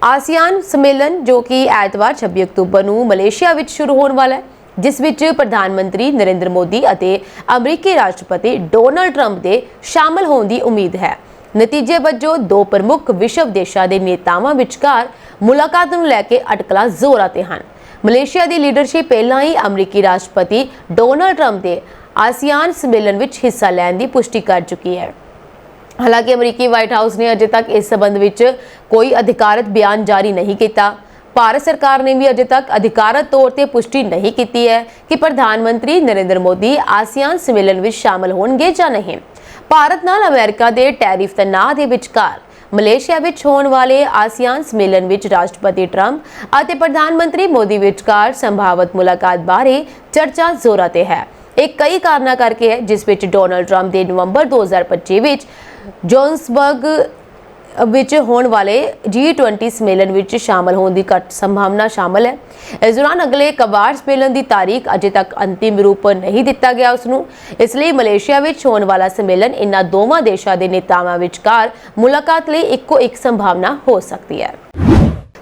ਆਸੀਆਨ ਸੰਮੇਲਨ ਜੋ ਕਿ ਐਤਵਾਰ 26 ਅਕਤੂਬਰ ਨੂੰ ਮਲੇਸ਼ੀਆ ਵਿੱਚ ਸ਼ੁਰੂ ਹੋਣ ਵਾਲਾ ਹੈ, ਜਿਸ ਵਿੱਚ ਪ੍ਰਧਾਨ ਮੰਤਰੀ ਨਰਿੰਦਰ ਮੋਦੀ ਅਤੇ ਅਮਰੀਕੀ ਰਾਸ਼ਟਰਪਤੀ ਡੋਨਾਲਡ ਟਰੰਪ ਦੇ ਸ਼ਾਮਲ ਹੋਣ ਦੀ ਉਮੀਦ ਹੈ। ਨਤੀਜੇ ਵਜੋਂ ਦੋ ਪ੍ਰਮੁੱਖ ਵਿਸ਼ਵ ਦੇਸ਼ਾਂ ਦੇ ਨੇਤਾਵਾਂ ਵਿਚਕਾਰ ਮੁਲਾਕਾਤ ਨੂੰ ਲੈ ਕੇ ਅਟਕਲਾਂ ਜ਼ੋਰਾਂ ਤੇ ਹਨ। ਮਲੇਸ਼ੀਆ ਦੀ ਲੀਡਰਸ਼ਿਪ ਪਹਿਲਾਂ ਹੀ ਅਮਰੀਕੀ ਰਾਸ਼ਟਰਪਤੀ ਡੋਨਾਲਡ ਟਰੰਪ ਦੇ ਆਸੀਆਨ ਸੰਮੇਲਨ ਵਿੱਚ ਹਿੱਸਾ ਲੈਣ ਦੀ ਪੁਸ਼ਟੀ ਕਰ ਚੁੱਕੀ ਹੈ। ਹਾਲਾਂਕਿ ਅਮਰੀਕੀ ਵਾਈਟ ਹਾਊਸ ਨੇ ਅਜੇ ਤੱਕ ਇਸ ਸੰਬੰਧ ਵਿੱਚ ਕੋਈ ਅਧਿਕਾਰਤ ਬਿਆਨ ਜਾਰੀ ਨਹੀਂ ਕੀਤਾ। ਭਾਰਤ ਸਰਕਾਰ ਨੇ ਵੀ ਅਜੇ ਤੱਕ ਅਧਿਕਾਰਤ ਤੌਰ ਤੇ ਪੁਸ਼ਟੀ ਨਹੀਂ ਕੀਤੀ ਹੈ ਕਿ ਪ੍ਰਧਾਨ ਮੰਤਰੀ ਨਰਿੰਦਰ ਮੋਦੀ ਆਸੀਆਨ ਸੰਮੇਲਨ ਵਿੱਚ ਸ਼ਾਮਲ ਹੋਣਗੇ ਜਾਂ ਨਹੀਂ। ਭਾਰਤ ਨਾਲ ਅਮਰੀਕਾ ਦੇ ਟੈਰਿਫ ਤਣਾਅ ਦੇ ਵਿਚਕਾਰ ਮਲੇਸ਼ੀਆ ਵਿੱਚ ਹੋਣ ਵਾਲੇ ਆਸੀਆਨ ਸੰਮੇਲਨ ਵਿੱਚ ਰਾਸ਼ਟਰਪਤੀ ਟਰੰਪ ਅਤੇ ਪ੍ਰਧਾਨ ਮੰਤਰੀ ਮੋਦੀ ਵਿਚਕਾਰ ਸੰਭਾਵਤ ਮੁਲਾਕਾਤ ਬਾਰੇ ਚਰਚਾ ਜ਼ੋਰਾਂ ਤੇ ਹੈ। ਇਹ ਕਈ ਕਾਰਨਾਂ ਕਰਕੇ ਹੈ, ਜਿਸ ਵਿੱਚ ਡੋਨਾਲਡ ਟਰੰਪ ਦੇ ਨਵੰਬਰ 2025 ਵਿੱਚ ਜੋਨਸਬਰਗ ਵਿੱਚ ਹੋਣ ਵਾਲੇ G20 ਸੰਮੇਲਨ ਵਿੱਚ ਸ਼ਾਮਲ ਹੋਣ ਦੀ ਘੱਟ ਸੰਭਾਵਨਾ ਸ਼ਾਮਲ ਹੈ। ਇਸ ਦੌਰਾਨ ਅਗਲੇ ਕਵਾੜ ਸੰਮੇਲਨ ਦੀ ਤਾਰੀਖ ਅਜੇ ਤੱਕ ਅੰਤਿਮ ਰੂਪ ਨਹੀਂ ਦਿੱਤਾ ਗਿਆ ਉਸਨੂੰ। ਇਸ ਲਈ ਮਲੇਸ਼ੀਆ ਵਿੱਚ ਹੋਣ ਵਾਲਾ ਸੰਮੇਲਨ ਇਨ੍ਹਾਂ ਦੋਵਾਂ ਦੇਸ਼ਾਂ ਦੇ ਨੇਤਾਵਾਂ ਵਿਚਕਾਰ ਮੁਲਾਕਾਤ ਲਈ ਇੱਕੋ ਇੱਕ ਸੰਭਾਵਨਾ ਹੋ ਸਕਦੀ ਹੈ।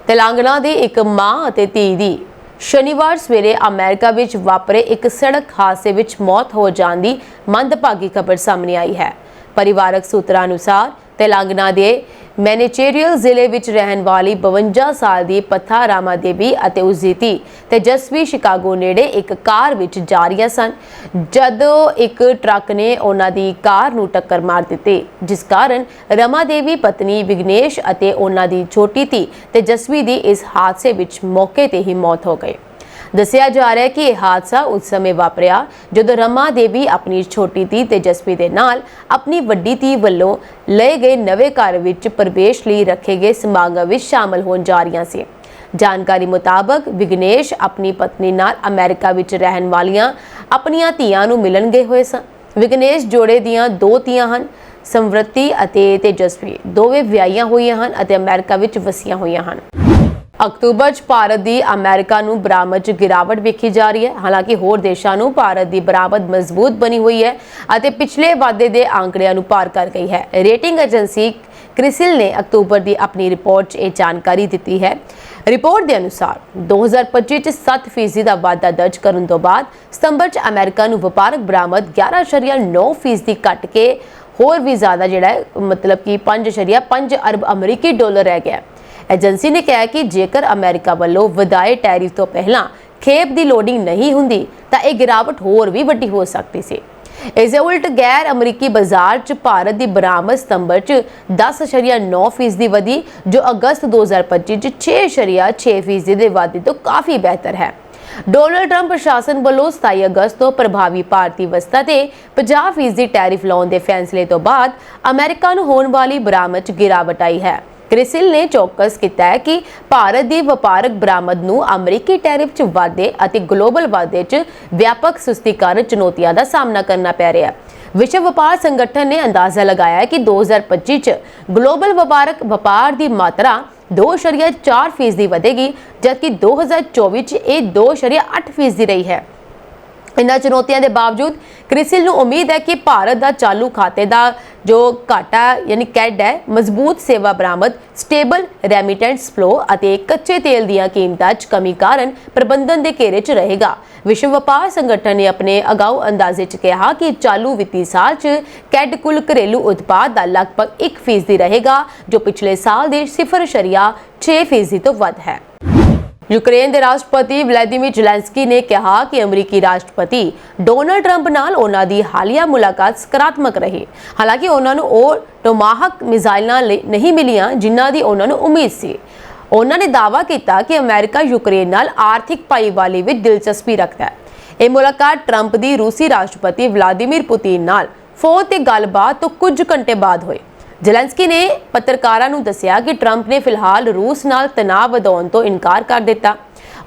ਤੇਲੰਗਾਨਾ ਦੀ ਇੱਕ ਮਾਂ ਅਤੇ ਧੀ ਦੀ ਸ਼ਨੀਵਾਰ ਸਵੇਰੇ ਅਮਰੀਕਾ ਵਿੱਚ ਵਾਪਰੇ ਇੱਕ ਸੜਕ ਹਾਦਸੇ ਵਿੱਚ ਮੌਤ ਹੋ ਜਾਣ ਦੀ ਮੰਦਭਾਗੀ ਖਬਰ ਸਾਹਮਣੇ ਆਈ ਹੈ। ਪਰਿਵਾਰਕ ਸੂਤਰਾਂ ਅਨੁਸਾਰ ਤੇਲੰਗਾਨਾ ਦੇ ਮੈਨੇਚੇਰੀਅਲ ਜ਼ਿਲ੍ਹੇ ਵਿੱਚ ਰਹਿਣ ਵਾਲੀ 52 ਸਾਲ ਦੀ ਪੱਥਾ ਰਾਮਾ ਦੇਵੀ ਅਤੇ ਉਸ ਦੀ ਧੀ ਤੇਜਸਵੀ ਸ਼ਿਕਾਗੋ ਨੇੜੇ ਇੱਕ ਕਾਰ ਵਿੱਚ ਜਾ ਰਹੀਆਂ ਸਨ ਜਦੋਂ ਇੱਕ ਟਰੱਕ ਨੇ ਉਹਨਾਂ ਦੀ ਕਾਰ ਨੂੰ ਟੱਕਰ ਮਾਰ ਦਿੱਤੀ, ਜਿਸ ਕਾਰਨ ਰਮਾ ਦੇਵੀ ਪਤਨੀ ਵਿਗਨੇਸ਼ ਅਤੇ ਉਹਨਾਂ ਦੀ ਛੋਟੀ ਧੀ ਤੇਜਸਵੀ ਦੀ ਇਸ ਹਾਦਸੇ ਵਿੱਚ ਮੌਕੇ ਤੇ ਹੀ ਮੌਤ ਹੋ ਗਈ। ਦੱਸਿਆ ਜਾ ਰਿਹਾ ਹੈ ਕਿ ਇਹ ਹਾਦਸਾ ਉਸ ਸਮੇਂ ਵਾਪਰਿਆ ਜਦੋਂ ਰਮਾ ਦੇਵੀ ਆਪਣੀ ਛੋਟੀ ਧੀ ਤੇਜਸਵੀ ਦੇ ਨਾਲ ਆਪਣੀ ਵੱਡੀ ਧੀ ਵੱਲੋਂ ਲਏ ਗਏ ਨਵੇਂ ਘਰ ਵਿੱਚ ਪ੍ਰਵੇਸ਼ ਲਈ ਰੱਖੇ ਗਏ ਸਮਾਗਮ ਵਿੱਚ ਸ਼ਾਮਲ ਹੋਣ ਜਾ ਰਹੀਆਂ ਸੀ। ਜਾਣਕਾਰੀ ਮੁਤਾਬਕ ਵਿਗਨੇਸ਼ ਆਪਣੀ ਪਤਨੀ ਨਾਲ ਅਮਰੀਕਾ ਵਿੱਚ ਰਹਿਣ ਵਾਲੀਆਂ ਆਪਣੀਆਂ ਧੀਆਂ ਨੂੰ ਮਿਲਣ ਗਏ ਹੋਏ ਸਨ। ਵਿਗਨੇਸ਼ ਜੋੜੇ ਦੀਆਂ 2 ਧੀਆਂ ਹਨ, ਸਮਵ੍ਰਿਤੀ ਅਤੇ ਤੇਜਸਵੀ, ਦੋਵੇਂ ਵਿਆਹੀਆਂ ਹੋਈਆਂ ਹਨ ਅਤੇ ਅਮਰੀਕਾ ਵਿੱਚ ਵਸੀਆਂ ਹੋਈਆਂ ਹਨ। ਅਕਤੂਬਰ 'ਚ ਭਾਰਤ ਦੀ ਅਮਰੀਕਾ ਨੂੰ ਬਰਾਮਦ 'ਚ ਗਿਰਾਵਟ ਵੇਖੀ ਜਾ ਰਹੀ ਹੈ। ਹਾਲਾਂਕਿ ਹੋਰ ਦੇਸ਼ਾਂ ਨੂੰ ਭਾਰਤ ਦੀ ਬਰਾਮਦ ਮਜ਼ਬੂਤ ਬਣੀ ਹੋਈ ਹੈ ਅਤੇ ਪਿਛਲੇ ਵਾਧੇ ਦੇ ਆંકੜਿਆਂ ਨੂੰ ਪਾਰ ਕਰ ਗਈ ਹੈ। ਰੇਟਿੰਗ ਏਜੰਸੀ ਕ੍ਰਿਸਿਲ ਨੇ ਅਕਤੂਬਰ ਦੀ ਆਪਣੀ ਰਿਪੋਰਟ 'ਚ ਇਹ ਜਾਣਕਾਰੀ ਦਿੱਤੀ ਹੈ। ਰਿਪੋਰਟ ਦੇ ਅਨੁਸਾਰ 2025 ਚ 7% ਦਾ ਵਾਧਾ ਦਰਜ ਕਰਨ ਤੋਂ ਬਾਅਦ ਸਤੰਬਰ ਚ ਅਮਰੀਕਾ ਨੂੰ ਵਪਾਰਕ ਬਰਾਮਦ 11.9% ਘਟ ਕੇ ਹੋਰ ਵੀ ਜ਼ਿਆਦਾ ਜਿਹੜਾ ਹੈ ਮਤਲਬ ਕਿ 5.5 ਅਰਬ ਅਮਰੀਕੀ ਡਾਲਰ ਰਹਿ ਗਿਆ। ਏਜੰਸੀ ਨੇ ਕਿਹਾ ਕਿ ਜੇਕਰ ਅਮਰੀਕਾ ਵੱਲੋਂ ਵਧਾਏ ਟੈਰਿਫ ਤੋਂ ਪਹਿਲਾਂ ਖੇਪ ਦੀ ਲੋਡਿੰਗ ਨਹੀਂ ਹੁੰਦੀ ਤਾਂ ਇਹ ਗਿਰਾਵਟ ਹੋਰ ਵੀ ਵੱਡੀ ਹੋ ਸਕਦੀ ਸੀ। ਇਸ ਦੇ ਉਲਟ ਗੈਰ ਅਮਰੀਕੀ ਬਾਜ਼ਾਰ 'ਚ ਭਾਰਤ ਦੀ ਬਰਾਮਦ ਸਤੰਬਰ 'ਚ 10.9% ਵਧੀ, ਜੋ ਅਗਸਤ 2025 'ਚ 6.6% ਦੇ ਵਾਧੇ ਤੋਂ ਕਾਫੀ ਬਿਹਤਰ ਹੈ। ਡੋਨਾਲਡ ਟਰੰਪ ਪ੍ਰਸ਼ਾਸਨ ਵੱਲੋਂ 27 ਅਗਸਤ ਤੋਂ ਪ੍ਰਭਾਵੀ ਭਾਰਤੀ ਵਸਤਾਂ ਤੇ 50% ਟੈਰਿਫ ਲਾਉਣ ਦੇ ਫੈਸਲੇ ਤੋਂ ਬਾਅਦ ਅਮਰੀਕਾ ਨੂੰ ਹੋਣ ਵਾਲੀ ਬਰਾਮਦ 'ਚ ਗਿਰਾਵਟ ਆਈ ਹੈ। ਕ੍ਰਿਸਿਲ ਨੇ ਚੌਕਸ ਕੀਤਾ ਹੈ ਕਿ ਭਾਰਤ ਦੀ ਵਪਾਰਕ ਬਰਾਮਦ ਨੂੰ ਅਮਰੀਕੀ ਟੈਰਿਫ 'ਚ ਵਾਧੇ ਅਤੇ ਗਲੋਬਲ ਵਾਧੇ 'ਚ ਵਿਆਪਕ ਸੁਸਤੀ ਕਾਰਨ ਚੁਣੌਤੀਆਂ ਦਾ ਸਾਹਮਣਾ ਕਰਨਾ ਪੈ ਰਿਹਾ ਹੈ। ਵਿਸ਼ਵ ਵਪਾਰ ਸੰਗਠਨ ਨੇ ਅੰਦਾਜ਼ਾ ਲਗਾਇਆ ਹੈ ਕਿ 2025 'ਚ ਗਲੋਬਲ ਵਪਾਰ ਦੀ ਮਾਤਰਾ 2.4% ਵਧੇਗੀ, ਜਦਕਿ 2024 'ਚ ਇਹ 2.8% ਰਹੀ ਹੈ। ਇਨ੍ਹਾਂ ਚੁਣੌਤੀਆਂ ਦੇ ਬਾਵਜੂਦ ਕ੍ਰਿਸਿਲ ਨੂੰ ਉਮੀਦ ਹੈ ਕਿ ਭਾਰਤ ਦਾ ਚਾਲੂ ਖਾਤੇ ਦਾ ਜੋ ਘਾਟਾ ਯਾਨੀ ਕੈਡ ਹੈ, ਮਜ਼ਬੂਤ ਸੇਵਾ ਬਰਾਮਦ, ਸਟੇਬਲ ਰੈਮਿਟੈਂਸ ਫਲੋ ਅਤੇ ਕੱਚੇ ਤੇਲ ਦੀਆਂ ਕੀਮਤਾਂ 'ਚ ਕਮੀ ਕਾਰਨ ਪ੍ਰਬੰਧਨ ਦੇ ਘੇਰੇ 'ਚ ਰਹੇਗਾ। ਵਿਸ਼ਵ ਵਪਾਰ ਸੰਗਠਨ ਨੇ ਆਪਣੇ ਅਗਾਊ ਅੰਦਾਜ਼ੇ 'ਚ ਕਿਹਾ ਕਿ ਚਾਲੂ ਵਿੱਤੀ ਸਾਲ 'ਚ ਕੈਡ ਕੁੱਲ ਘਰੇਲੂ ਉਤਪਾਦ ਦਾ ਲਗਭਗ 1% ਰਹੇਗਾ, ਜੋ ਪਿਛਲੇ ਸਾਲ ਦੇ 0.6% ਤੋਂ ਵੱਧ ਹੈ। ਯੂਕਰੇਨ ਦੇ ਰਾਸ਼ਟਰਪਤੀ ਵਲਾਦੀਮੀਰ ਜ਼ੈਲੈਂਸਕੀ ਨੇ ਕਿਹਾ ਕਿ ਅਮਰੀਕੀ ਰਾਸ਼ਟਰਪਤੀ ਡੋਨਾਲਡ ਟਰੰਪ ਨਾਲ ਉਹਨਾਂ ਦੀ ਹਾਲੀਆ ਮੁਲਾਕਾਤ ਸਕਾਰਾਤਮਕ ਰਹੀ। ਹਾਲਾਂਕਿ ਉਹਨਾਂ ਨੂੰ ਉਹ ਟੋਮਾਹਕ ਮਿਜ਼ਾਈਲਾਂ ਨਹੀਂ ਮਿਲੀਆਂ ਜਿਨ੍ਹਾਂ ਦੀ ਉਹਨਾਂ ਨੂੰ ਉਮੀਦ ਸੀ। ਉਹਨਾਂ ਨੇ ਦਾਅਵਾ ਕੀਤਾ ਕਿ ਅਮਰੀਕਾ ਯੂਕਰੇਨ ਨਾਲ ਆਰਥਿਕ ਭਾਈਵਾਲੀ ਵਿੱਚ ਦਿਲਚਸਪੀ ਰੱਖਦਾ ਹੈ। ਇਹ ਮੁਲਾਕਾਤ ਟਰੰਪ ਦੀ ਰੂਸੀ ਰਾਸ਼ਟਰਪਤੀ ਵਲਾਦੀਮੀਰ ਪੁਤਿਨ ਨਾਲ ਫੋਨ ਤੇ ਗੱਲਬਾਤ ਤੋਂ ਕੁਝ ਘੰਟੇ ਬਾਅਦ ਹੋਈ। ਜ਼ੈਲੈਂਸਕੀ ਨੇ ਪੱਤਰਕਾਰਾਂ ਨੂੰ ਦੱਸਿਆ ਕਿ ਟਰੰਪ ਨੇ ਫਿਲਹਾਲ ਰੂਸ ਨਾਲ ਤਣਾਅ ਵਧਾਉਣ ਤੋਂ ਇਨਕਾਰ ਕਰ ਦਿੱਤਾ।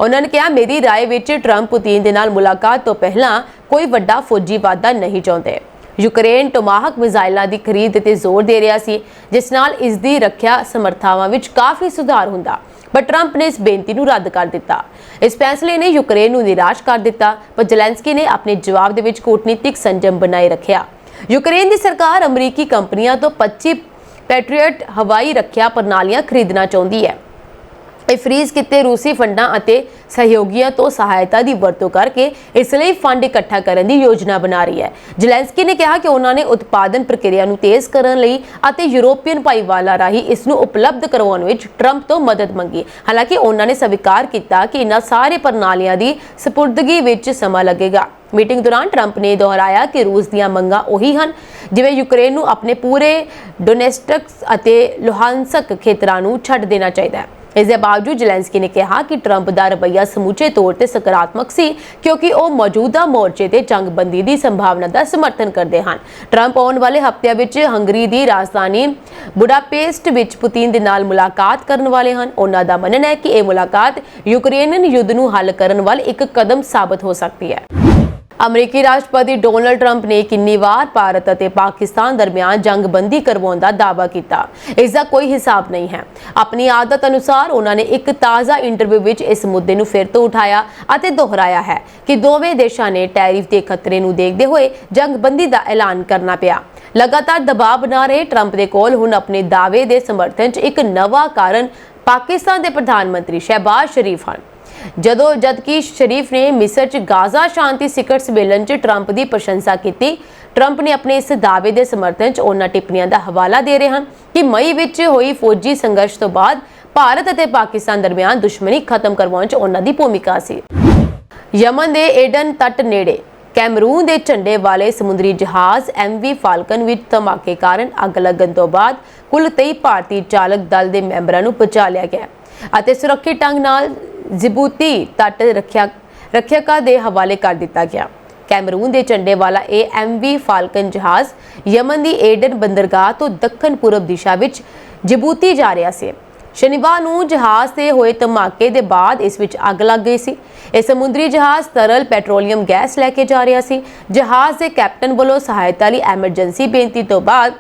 ਉਹਨਾਂ ਨੇ ਕਿਹਾ, ਮੇਰੀ ਰਾਏ ਵਿੱਚ ਟਰੰਪ ਪੁਤਿਨ ਦੇ ਨਾਲ ਮੁਲਾਕਾਤ ਤੋਂ ਪਹਿਲਾਂ ਕੋਈ ਵੱਡਾ ਫੌਜੀ ਵਾਧਾ ਨਹੀਂ ਚਾਹੁੰਦੇ। ਯੂਕਰੇਨ ਟੋਮਾਹਕ ਮਿਜ਼ਾਈਲਾਂ ਦੀ ਖਰੀਦ ਤੇ ਜ਼ੋਰ ਦੇ ਰਿਹਾ ਸੀ, ਜਿਸ ਨਾਲ ਇਸ ਦੀ ਰੱਖਿਆ ਸਮਰੱਥਾਵਾਂ ਵਿੱਚ ਕਾਫੀ ਸੁਧਾਰ ਹੁੰਦਾ, ਪਰ ਟਰੰਪ ਨੇ ਇਸ ਬੇਨਤੀ ਨੂੰ ਰੱਦ ਕਰ ਦਿੱਤਾ। ਇਸ ਫੈਸਲੇ ਨੇ ਯੂਕਰੇਨ ਨੂੰ ਨਿਰਾਸ਼ ਕਰ ਦਿੱਤਾ, ਪਰ ਜ਼ੈਲੈਂਸਕੀ ਨੇ ਆਪਣੇ ਜਵਾਬ ਦੇ ਵਿੱਚ ਕੂਟਨੀਤਿਕ ਸੰਜਮ ਬਣਾਏ ਰੱਖਿਆ। ਯੂਕਰੇਨ ਦੀ ਸਰਕਾਰ ਅਮਰੀਕੀ ਕੰਪਨੀਆਂ ਤੋਂ 25 ਪੈਟਰੀਅਟ ਹਵਾਈ ਰੱਖਿਆ ਪ੍ਰਣਾਲੀਆਂ ਖਰੀਦਣਾ ਚਾਹੁੰਦੀ ਹੈ। ਇਹ ਫ੍ਰੀਜ਼ ਕੀਤੇ ਰੂਸੀ ਫੰਡਾਂ ਅਤੇ ਸਹਿਯੋਗੀਆਂ ਤੋਂ ਸਹਾਇਤਾ ਦੀ ਵਰਤੋਂ ਕਰਕੇ ਇਸ ਲਈ ਫੰਡ ਇਕੱਠਾ ਕਰਨ ਦੀ ਯੋਜਨਾ ਬਣਾ ਰਹੀ ਹੈ। ਜ਼ੈਲੈਂਸਕੀ ਨੇ ਕਿਹਾ ਕਿ ਉਹਨਾਂ ਨੇ ਉਤਪਾਦਨ ਪ੍ਰਕਿਰਿਆ ਨੂੰ ਤੇਜ਼ ਕਰਨ ਲਈ ਅਤੇ ਯੂਰੋਪੀਅਨ ਭਾਈਵਾਲਾਂ ਰਾਹੀਂ ਇਸ ਨੂੰ ਉਪਲਬਧ ਕਰਵਾਉਣ ਵਿੱਚ ਟਰੰਪ ਤੋਂ ਮਦਦ ਮੰਗੀ। ਹਾਲਾਂਕਿ ਉਹਨਾਂ ਨੇ ਸਵੀਕਾਰ ਕੀਤਾ ਕਿ ਇਹਨਾਂ ਸਾਰੇ ਪ੍ਰਣਾਲੀਆਂ ਦੀ ਸਪੁਰਦਗੀ ਵਿੱਚ ਸਮਾਂ ਲੱਗੇਗਾ। ਮੀਟਿੰਗ ਦੌਰਾਨ ਟਰੰਪ ਨੇ ਦੁਹਰਾਇਆ ਕਿ ਰੂਸ ਦੀਆਂ ਮੰਗਾਂ ਉਹੀ ਹਨ, ਜਿਵੇਂ ਯੂਕਰੇਨ ਨੂੰ ਆਪਣੇ ਪੂਰੇ ਡੋਨੇਟਸਕ ਅਤੇ ਲੁਹਾਨਸਕ ਖੇਤਰਾਂ ਨੂੰ ਛੱਡ ਦੇਣਾ ਚਾਹੀਦਾ ਹੈ। ਇਸ ਦੇ ਬਾਵਜੂਦ ਜ਼ੈਲੈਂਸਕੀ ਨੇ ਕਿਹਾ ਕਿ ਟਰੰਪ ਦਾ ਰਵੱਈਆ ਸਮੁੱਚੇ ਤੌਰ ਤੇ ਸਕਾਰਾਤਮਕ ਸੀ, ਕਿਉਂਕਿ ਉਹ ਮੌਜੂਦਾ ਮੋਰਚੇ ਤੇ ਜੰਗਬੰਦੀ ਦੀ ਸੰਭਾਵਨਾ ਦਾ ਸਮਰਥਨ ਕਰਦੇ ਹਨ। ਟਰੰਪ ਆਉਣ ਵਾਲੇ ਹਫ਼ਤਿਆਂ ਵਿੱਚ ਹੰਗਰੀ ਦੀ ਰਾਜਧਾਨੀ ਬੁਡਾਪੇਸਟ ਵਿੱਚ ਪੁਤਿਨ ਦੇ ਨਾਲ ਮੁਲਾਕਾਤ ਕਰਨ ਵਾਲੇ ਹਨ। ਉਹਨਾਂ ਦਾ ਮੰਨਣਾ ਹੈ ਕਿ ਇਹ ਮੁਲਾਕਾਤ ਯੂਕਰੇਨੀਅਨ ਯੁੱਧ ਨੂੰ ਹੱਲ ਕਰਨ ਵੱਲ ਇੱਕ ਕਦਮ ਸਾਬਤ ਹੋ ਸਕਦੀ ਹੈ। ਅਮਰੀਕੀ ਰਾਸ਼ਟਰਪਤੀ ਡੋਨਾਲਡ ਟਰੰਪ ਨੇ ਕਿੰਨੀ ਵਾਰ ਭਾਰਤ ਅਤੇ ਪਾਕਿਸਤਾਨ ਦਰਮਿਆਨ ਜੰਗਬੰਦੀ ਕਰਵਾਉਣ ਦਾ ਦਾਅਵਾ ਕੀਤਾ, ਇਸ ਦਾ ਕੋਈ ਹਿਸਾਬ ਨਹੀਂ ਹੈ। ਆਪਣੀ ਆਦਤ ਅਨੁਸਾਰ ਉਹਨਾਂ ਨੇ ਇੱਕ ਤਾਜ਼ਾ ਇੰਟਰਵਿਊ ਵਿੱਚ ਇਸ ਮੁੱਦੇ ਨੂੰ ਫਿਰ ਤੋਂ ਉਠਾਇਆ ਅਤੇ ਦੁਹਰਾਇਆ ਹੈ ਕਿ ਦੋਵੇਂ ਦੇਸ਼ਾਂ ਨੇ ਟੈਰਿਫ ਦੇ ਖਤਰੇ ਨੂੰ ਦੇਖਦੇ ਹੋਏ ਜੰਗਬੰਦੀ ਦਾ ਐਲਾਨ ਕਰਨਾ ਪਿਆ। ਲਗਾਤਾਰ ਦਬਾਅ ਬਣਾ ਰਹੇ ਟਰੰਪ ਦੇ ਕੋਲ ਹੁਣ ਆਪਣੇ ਦਾਅਵੇ ਦੇ ਸਮਰਥਨ 'ਚ ਇੱਕ ਨਵਾਂ ਕਾਰਨ ਪਾਕਿਸਤਾਨ ਦੇ ਪ੍ਰਧਾਨ ਮੰਤਰੀ ਸ਼ਹਿਬਾਜ਼ ਸ਼ਰੀਫ ਹਨ। ਜਦਕਿ ਸ਼ਰੀਫ ਨੇ ਮਿਸਰ 'ਚ ਗਾਜ਼ਾ ਸ਼ਾਂਤੀ ਸਿਖਰ ਸੰਮੇਲਨ 'ਚ ਟਰੰਪ ਦੀ ਪ੍ਰਸ਼ੰਸਾ ਕੀਤੀ। ਟਰੰਪ ਨੇ ਆਪਣੇ ਇਸ ਦਾਅਵੇ ਦੇ ਸਮਰਥਨ 'ਚ ਉਹਨਾਂ ਟਿੱਪਣੀਆਂ ਦਾ ਹਵਾਲਾ ਦੇ ਰਹੇ ਹਨ ਕਿ ਮਈ ਵਿੱਚ ਹੋਈ ਫੌਜੀ ਸੰਘਰਸ਼ ਤੋਂ ਬਾਅਦ ਭਾਰਤ ਅਤੇ ਪਾਕਿਸਤਾਨ ਦਰਮਿਆਨ ਦੁਸ਼ਮਣੀ ਖਤਮ ਕਰਵਾਉਣ 'ਚ ਉਹਨਾਂ ਦੀ ਭੂਮਿਕਾ ਸੀ। ਯਮਨ ਦੇ ਏਡਨ ਤੱਟ ਨੇੜੇ ਕੈਮਰੂਨ ਦੇ ਝੰਡੇ ਵਾਲੇ ਸਮੁੰਦਰੀ ਜਹਾਜ਼ MV ਫਾਲਕਨ ਵਿੱਚ ਧਮਾਕੇ ਕਾਰਨ ਅੱਗ ਲੱਗਣ ਤੋਂ ਬਾਅਦ ਕੁੱਲ 23 ਭਾਰਤੀ ਚਾਲਕ ਦਲ ਦੇ ਮੈਂਬਰਾਂ ਨੂੰ ਬਚਾ ਲਿਆ ਗਿਆ ਅਤੇ ਸੁਰੱਖਿਅਤ ਢੰਗ ਨਾਲ ਜਿਬੂਤੀ ਤੱਟ ਰੱਖਿਅਕਾਂ ਦੇ ਹਵਾਲੇ ਕਰ ਦਿੱਤਾ ਗਿਆ। ਕੈਮਰੂਨ ਦੇ ਝੰਡੇ ਵਾਲਾ ਇਹ MV ਫਾਲਕਨ ਜਹਾਜ਼ ਯਮਨ ਦੀ ਏਡਨ ਬੰਦਰਗਾਹ ਤੋਂ ਦੱਖਣ ਪੂਰਬ ਦਿਸ਼ਾ ਵਿੱਚ ਜਿਬੂਤੀ ਜਾ ਰਿਹਾ ਸੀ। ਸ਼ਨੀਵਾਰ ਨੂੰ ਜਹਾਜ਼ ਤੇ ਹੋਏ ਧਮਾਕੇ ਦੇ ਬਾਅਦ ਇਸ ਵਿੱਚ ਅੱਗ ਲੱਗ ਗਈ ਸੀ। ਇਹ ਸਮੁੰਦਰੀ ਜਹਾਜ਼ ਤਰਲ ਪੈਟਰੋਲੀਅਮ ਗੈਸ ਲੈ ਕੇ ਜਾ ਰਿਹਾ ਸੀ। ਜਹਾਜ਼ ਦੇ ਕੈਪਟਨ ਵੱਲੋਂ ਸਹਾਇਤਾ ਲਈ ਐਮਰਜੈਂਸੀ ਬੇਨਤੀ ਤੋਂ ਬਾਅਦ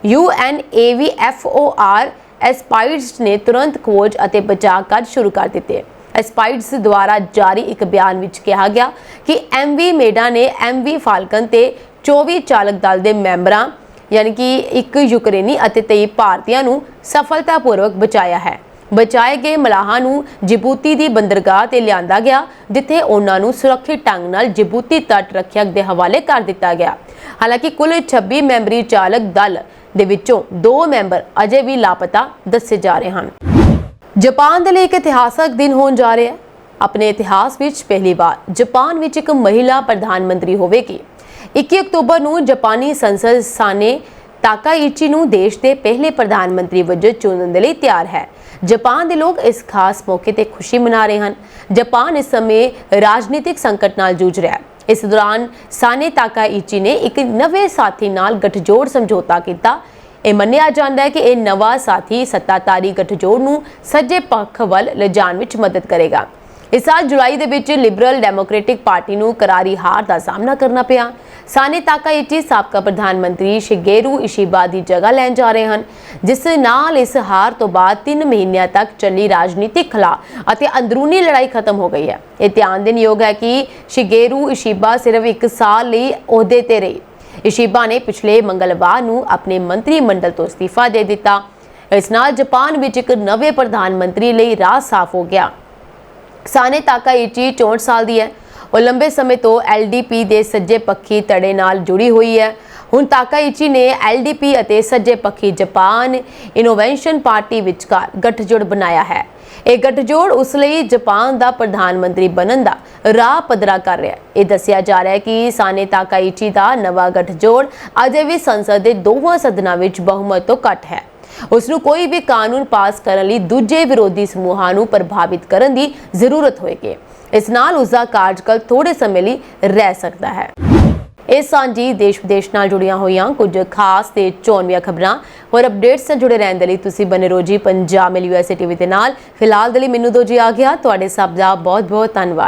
UNAVFOR ਐਸਪਾਈਡਸ ਨੇ ਤੁਰੰਤ ਖੋਜ ਅਤੇ ਬਚਾਅ ਕਾਰਜ ਸ਼ੁਰੂ ਕਰ ਦਿੱਤੇ। ਐਸਪਾਈਡਸ ਦੁਆਰਾ ਜਾਰੀ ਇੱਕ ਬਿਆਨ ਵਿੱਚ ਕਿਹਾ ਗਿਆ ਕਿ MV ਮੇਡਾ ਨੇ MV ਫਾਲਕਨ ਤੇ 24 ਚਾਲਕ ਦਲ ਦੇ ਮੈਂਬਰਾਂ ਯਾਨੀ ਕਿ ਇੱਕ ਯੂਕਰੇਨੀ ਅਤੇ 23 ਭਾਰਤੀਆਂ ਨੂੰ ਸਫਲਤਾਪੂਰਵਕ ਬਚਾਇਆ ਹੈ। ਬਚਾਏ ਗਏ ਮਲਾਹਾਂ ਨੂੰ ਜਿਬੂਤੀ ਦੀ ਬੰਦਰਗਾਹ ਤੇ ਲਿਆਂਦਾ ਗਿਆ, ਜਿੱਥੇ ਉਹਨਾਂ ਨੂੰ ਸੁਰੱਖਿਅਤ ਢੰਗ ਨਾਲ ਜਿਬੂਤੀ ਤੱਟ ਰੱਖਿਅਕ ਦੇ ਹਵਾਲੇ ਕਰ ਦਿੱਤਾ ਗਿਆ। ਹਾਲਾਂਕਿ ਕੁੱਲ 26 ਮੈਂਬਰੀ ਚਾਲਕ ਦਲ ਦੇ ਵਿੱਚੋਂ 2 ਮੈਂਬਰ ਅਜੇ ਵੀ ਲਾਪਤਾ ਦੱਸੇ ਜਾ ਰਹੇ ਹਨ। ਜਾਪਾਨ ਦੇ ਲਈ ਇੱਕ ਇਤਿਹਾਸਕ ਦਿਨ ਹੋਣ ਜਾ ਰਿਹਾ ਹੈ। ਆਪਣੇ ਇਤਿਹਾਸ ਵਿੱਚ ਪਹਿਲੀ ਵਾਰ ਜਾਪਾਨ ਵਿੱਚ ਇੱਕ ਮਹਿਲਾ ਪ੍ਰਧਾਨ ਮੰਤਰੀ ਹੋਵੇਗੀ। 21 ਅਕਤੂਬਰ ਨੂੰ ਜਾਪਾਨੀ ਸੰਸਦ ਸਾਨੇ ਤਾਕਾਇਚੀ ਨੂੰ ਦੇਸ਼ ਦੇ ਪਹਿਲੇ ਪ੍ਰਧਾਨ ਮੰਤਰੀ ਵਜੋਂ ਚੁਣਨ ਦੇ ਲਈ ਤਿਆਰ ਹੈ। ਜਾਪਾਨ ਦੇ ਲੋਕ ਇਸ ਖਾਸ ਮੌਕੇ ਤੇ ਖੁਸ਼ੀ ਮਨਾ ਰਹੇ ਹਨ। ਜਾਪਾਨ ਇਸ ਸਮੇਂ ਰਾਜਨੀਤਿਕ ਸੰਕਟ ਨਾਲ ਜੂਝ ਰਿਹਾ ਹੈ। ਇਸ ਦੌਰਾਨ ਸਾਨੇ ਤਾਕਾਇਚੀ ਨੇ ਇੱਕ ਨਵੇਂ ਸਾਥੀ ਨਾਲ ਗੱਠਜੋੜ ਸਮਝੌਤਾ ਕੀਤਾ। ਇਹ ਮੰਨਿਆ ਜਾਂਦਾ ਹੈ ਕਿ ਇਹ ਨਵਾਂ ਸਾਥੀ ਸੱਤਾਧਾਰੀ ਗੱਠਜੋੜ ਨੂੰ ਸੱਜੇ ਪੱਖ ਵੱਲ ਲਿਜਾਣ ਵਿੱਚ ਮਦਦ ਕਰੇਗਾ। ਇਸ ਸਾਲ ਜੁਲਾਈ ਦੇ ਵਿੱਚ ਲਿਬਰਲ ਡੈਮੋਕ੍ਰੈਟਿਕ ਪਾਰਟੀ ਨੂੰ ਕਰਾਰੀ ਹਾਰ ਦਾ ਸਾਹਮਣਾ ਕਰਨਾ ਪਿਆ। ਸਾਨੇ ਤਾਕਾਇਚੀ ਸਾਬਕਾ ਪ੍ਰਧਾਨ ਮੰਤਰੀ ਸ਼ਿਗੇਰੂ ਇਸ਼ੀਬਾ ਦੀ ਜਗ੍ਹਾ ਲੈਣ ਜਾ ਰਹੇ ਹਨ, ਜਿਸ ਨਾਲ ਇਸ ਹਾਰ ਤੋਂ ਬਾਅਦ 3 ਮਹੀਨਿਆਂ ਤੱਕ ਚੱਲੀ ਰਾਜਨੀਤਿਕ ਖਲਾ ਅਤੇ ਅੰਦਰੂਨੀ ਲੜਾਈ ਖਤਮ ਹੋ ਗਈ ਹੈ। ਇਹ ਧਿਆਨ ਦੇਣ ਯੋਗ ਹੈ ਕਿ ਸ਼ਿਗੇਰੂ ਇਸ਼ੀਬਾ ਸਿਰਫ 1 ਸਾਲ ਲਈ ਅਹੁਦੇ ਤੇ ਰਹੇ। ਇਸ਼ੀਬਾ ਨੇ ਪਿਛਲੇ ਮੰਗਲਵਾਰ ਨੂੰ ਆਪਣੇ ਮੰਤਰੀ ਮੰਡਲ ਤੋਂ ਅਸਤੀਫਾ ਦੇ ਦਿੱਤਾ। ਇਸ ਨਾਲ ਜਾਪਾਨ ਵਿੱਚ ਇੱਕ ਨਵੇਂ ਪ੍ਰਧਾਨ ਮੰਤਰੀ ਲਈ ਰਾਹ ਸਾਫ਼ ਹੋ ਗਿਆ। ਸਾਨੇ ਤਾਕਾਇਚੀ 64 ਸਾਲ ਦੀ ਹੈ। ਉਹ ਲੰਬੇ ਸਮੇਂ ਤੋਂ LDP ਦੇ ਸੱਜੇ ਪੱਖੀ ਧੜੇ ਨਾਲ ਜੁੜੀ ਹੋਈ ਹੈ। ਹੁਣ ਤਾਕਾਇਚੀ ਨੇ LDP ਅਤੇ ਸੱਜੇ ਪੱਖੀ ਜਾਪਾਨ ਇਨੋਵੇਸ਼ਨ ਪਾਰਟੀ ਵਿਚਕਾਰ ਗੱਠਜੋੜ ਬਣਾਇਆ ਹੈ। ਇਹ ਗੱਠਜੋੜ ਉਸ ਲਈ ਜਾਪਾਨ ਦਾ ਪ੍ਰਧਾਨ ਮੰਤਰੀ ਬਣਨ ਦਾ ਰਾਹ ਪੱਧਰਾ ਕਰ ਰਿਹਾ ਹੈ। ਇਹ ਦੱਸਿਆ ਜਾ ਰਿਹਾ ਹੈ ਕਿ ਸਾਨੇ ਤਾਕਾਇਚੀ ਦਾ ਨਵਾਂ ਗੱਠਜੋੜ ਅਜੇ ਵੀ ਸੰਸਦ ਦੇ ਦੋਵਾਂ ਸਦਨਾਂ ਵਿੱਚ ਬਹੁਮਤ ਤੋਂ ਘੱਟ ਹੈ। ਉਸ ਨੂੰ ਕੋਈ ਵੀ ਕਾਨੂੰਨ ਪਾਸ ਕਰਨ ਲਈ ਦੂਜੇ ਵਿਰੋਧੀ ਸਮੂਹਾਂ ਨੂੰ ਪ੍ਰਭਾਵਿਤ ਕਰਨ ਦੀ ਜ਼ਰੂਰਤ ਹੋਏਗੀ। ਇਸ ਨਾਲ ਉਸ ਦਾ ਕਾਰਜਕਾਲ ਥੋੜੇ ਸਮੇਂ ਲਈ ਰਹਿ ਸਕਦਾ ਹੈ। ਇਹ ਸਾਂਝੀ ਦੇਸ਼ ਵਿਦੇਸ਼ ਨਾਲ ਜੁੜੀਆਂ ਹੋਈਆਂ ਕੁਝ ਖਾਸ ਤੇ ਚੋਣਵੀਆਂ ਖਬਰਾਂ ਹੋਰ ਅਪਡੇਟਸ ਨਾਲ ਜੁੜੇ ਰਹਿਣ ਦੇ ਲਈ ਤੁਸੀਂ ਬਨੇ ਰਹੋ ਜੀ ਪੰਜਾਬ ਮੇਲ USA TV ਦੇ ਨਾਲ। ਫਿਲਹਾਲ ਦੇ ਲਈ ਮੈਨੂੰ ਦੋ ਜੀ ਆ ਗਿਆ। ਤੁਹਾਡੇ ਸਭ ਦਾ ਬਹੁਤ ਬਹੁਤ ਧੰਨਵਾਦ।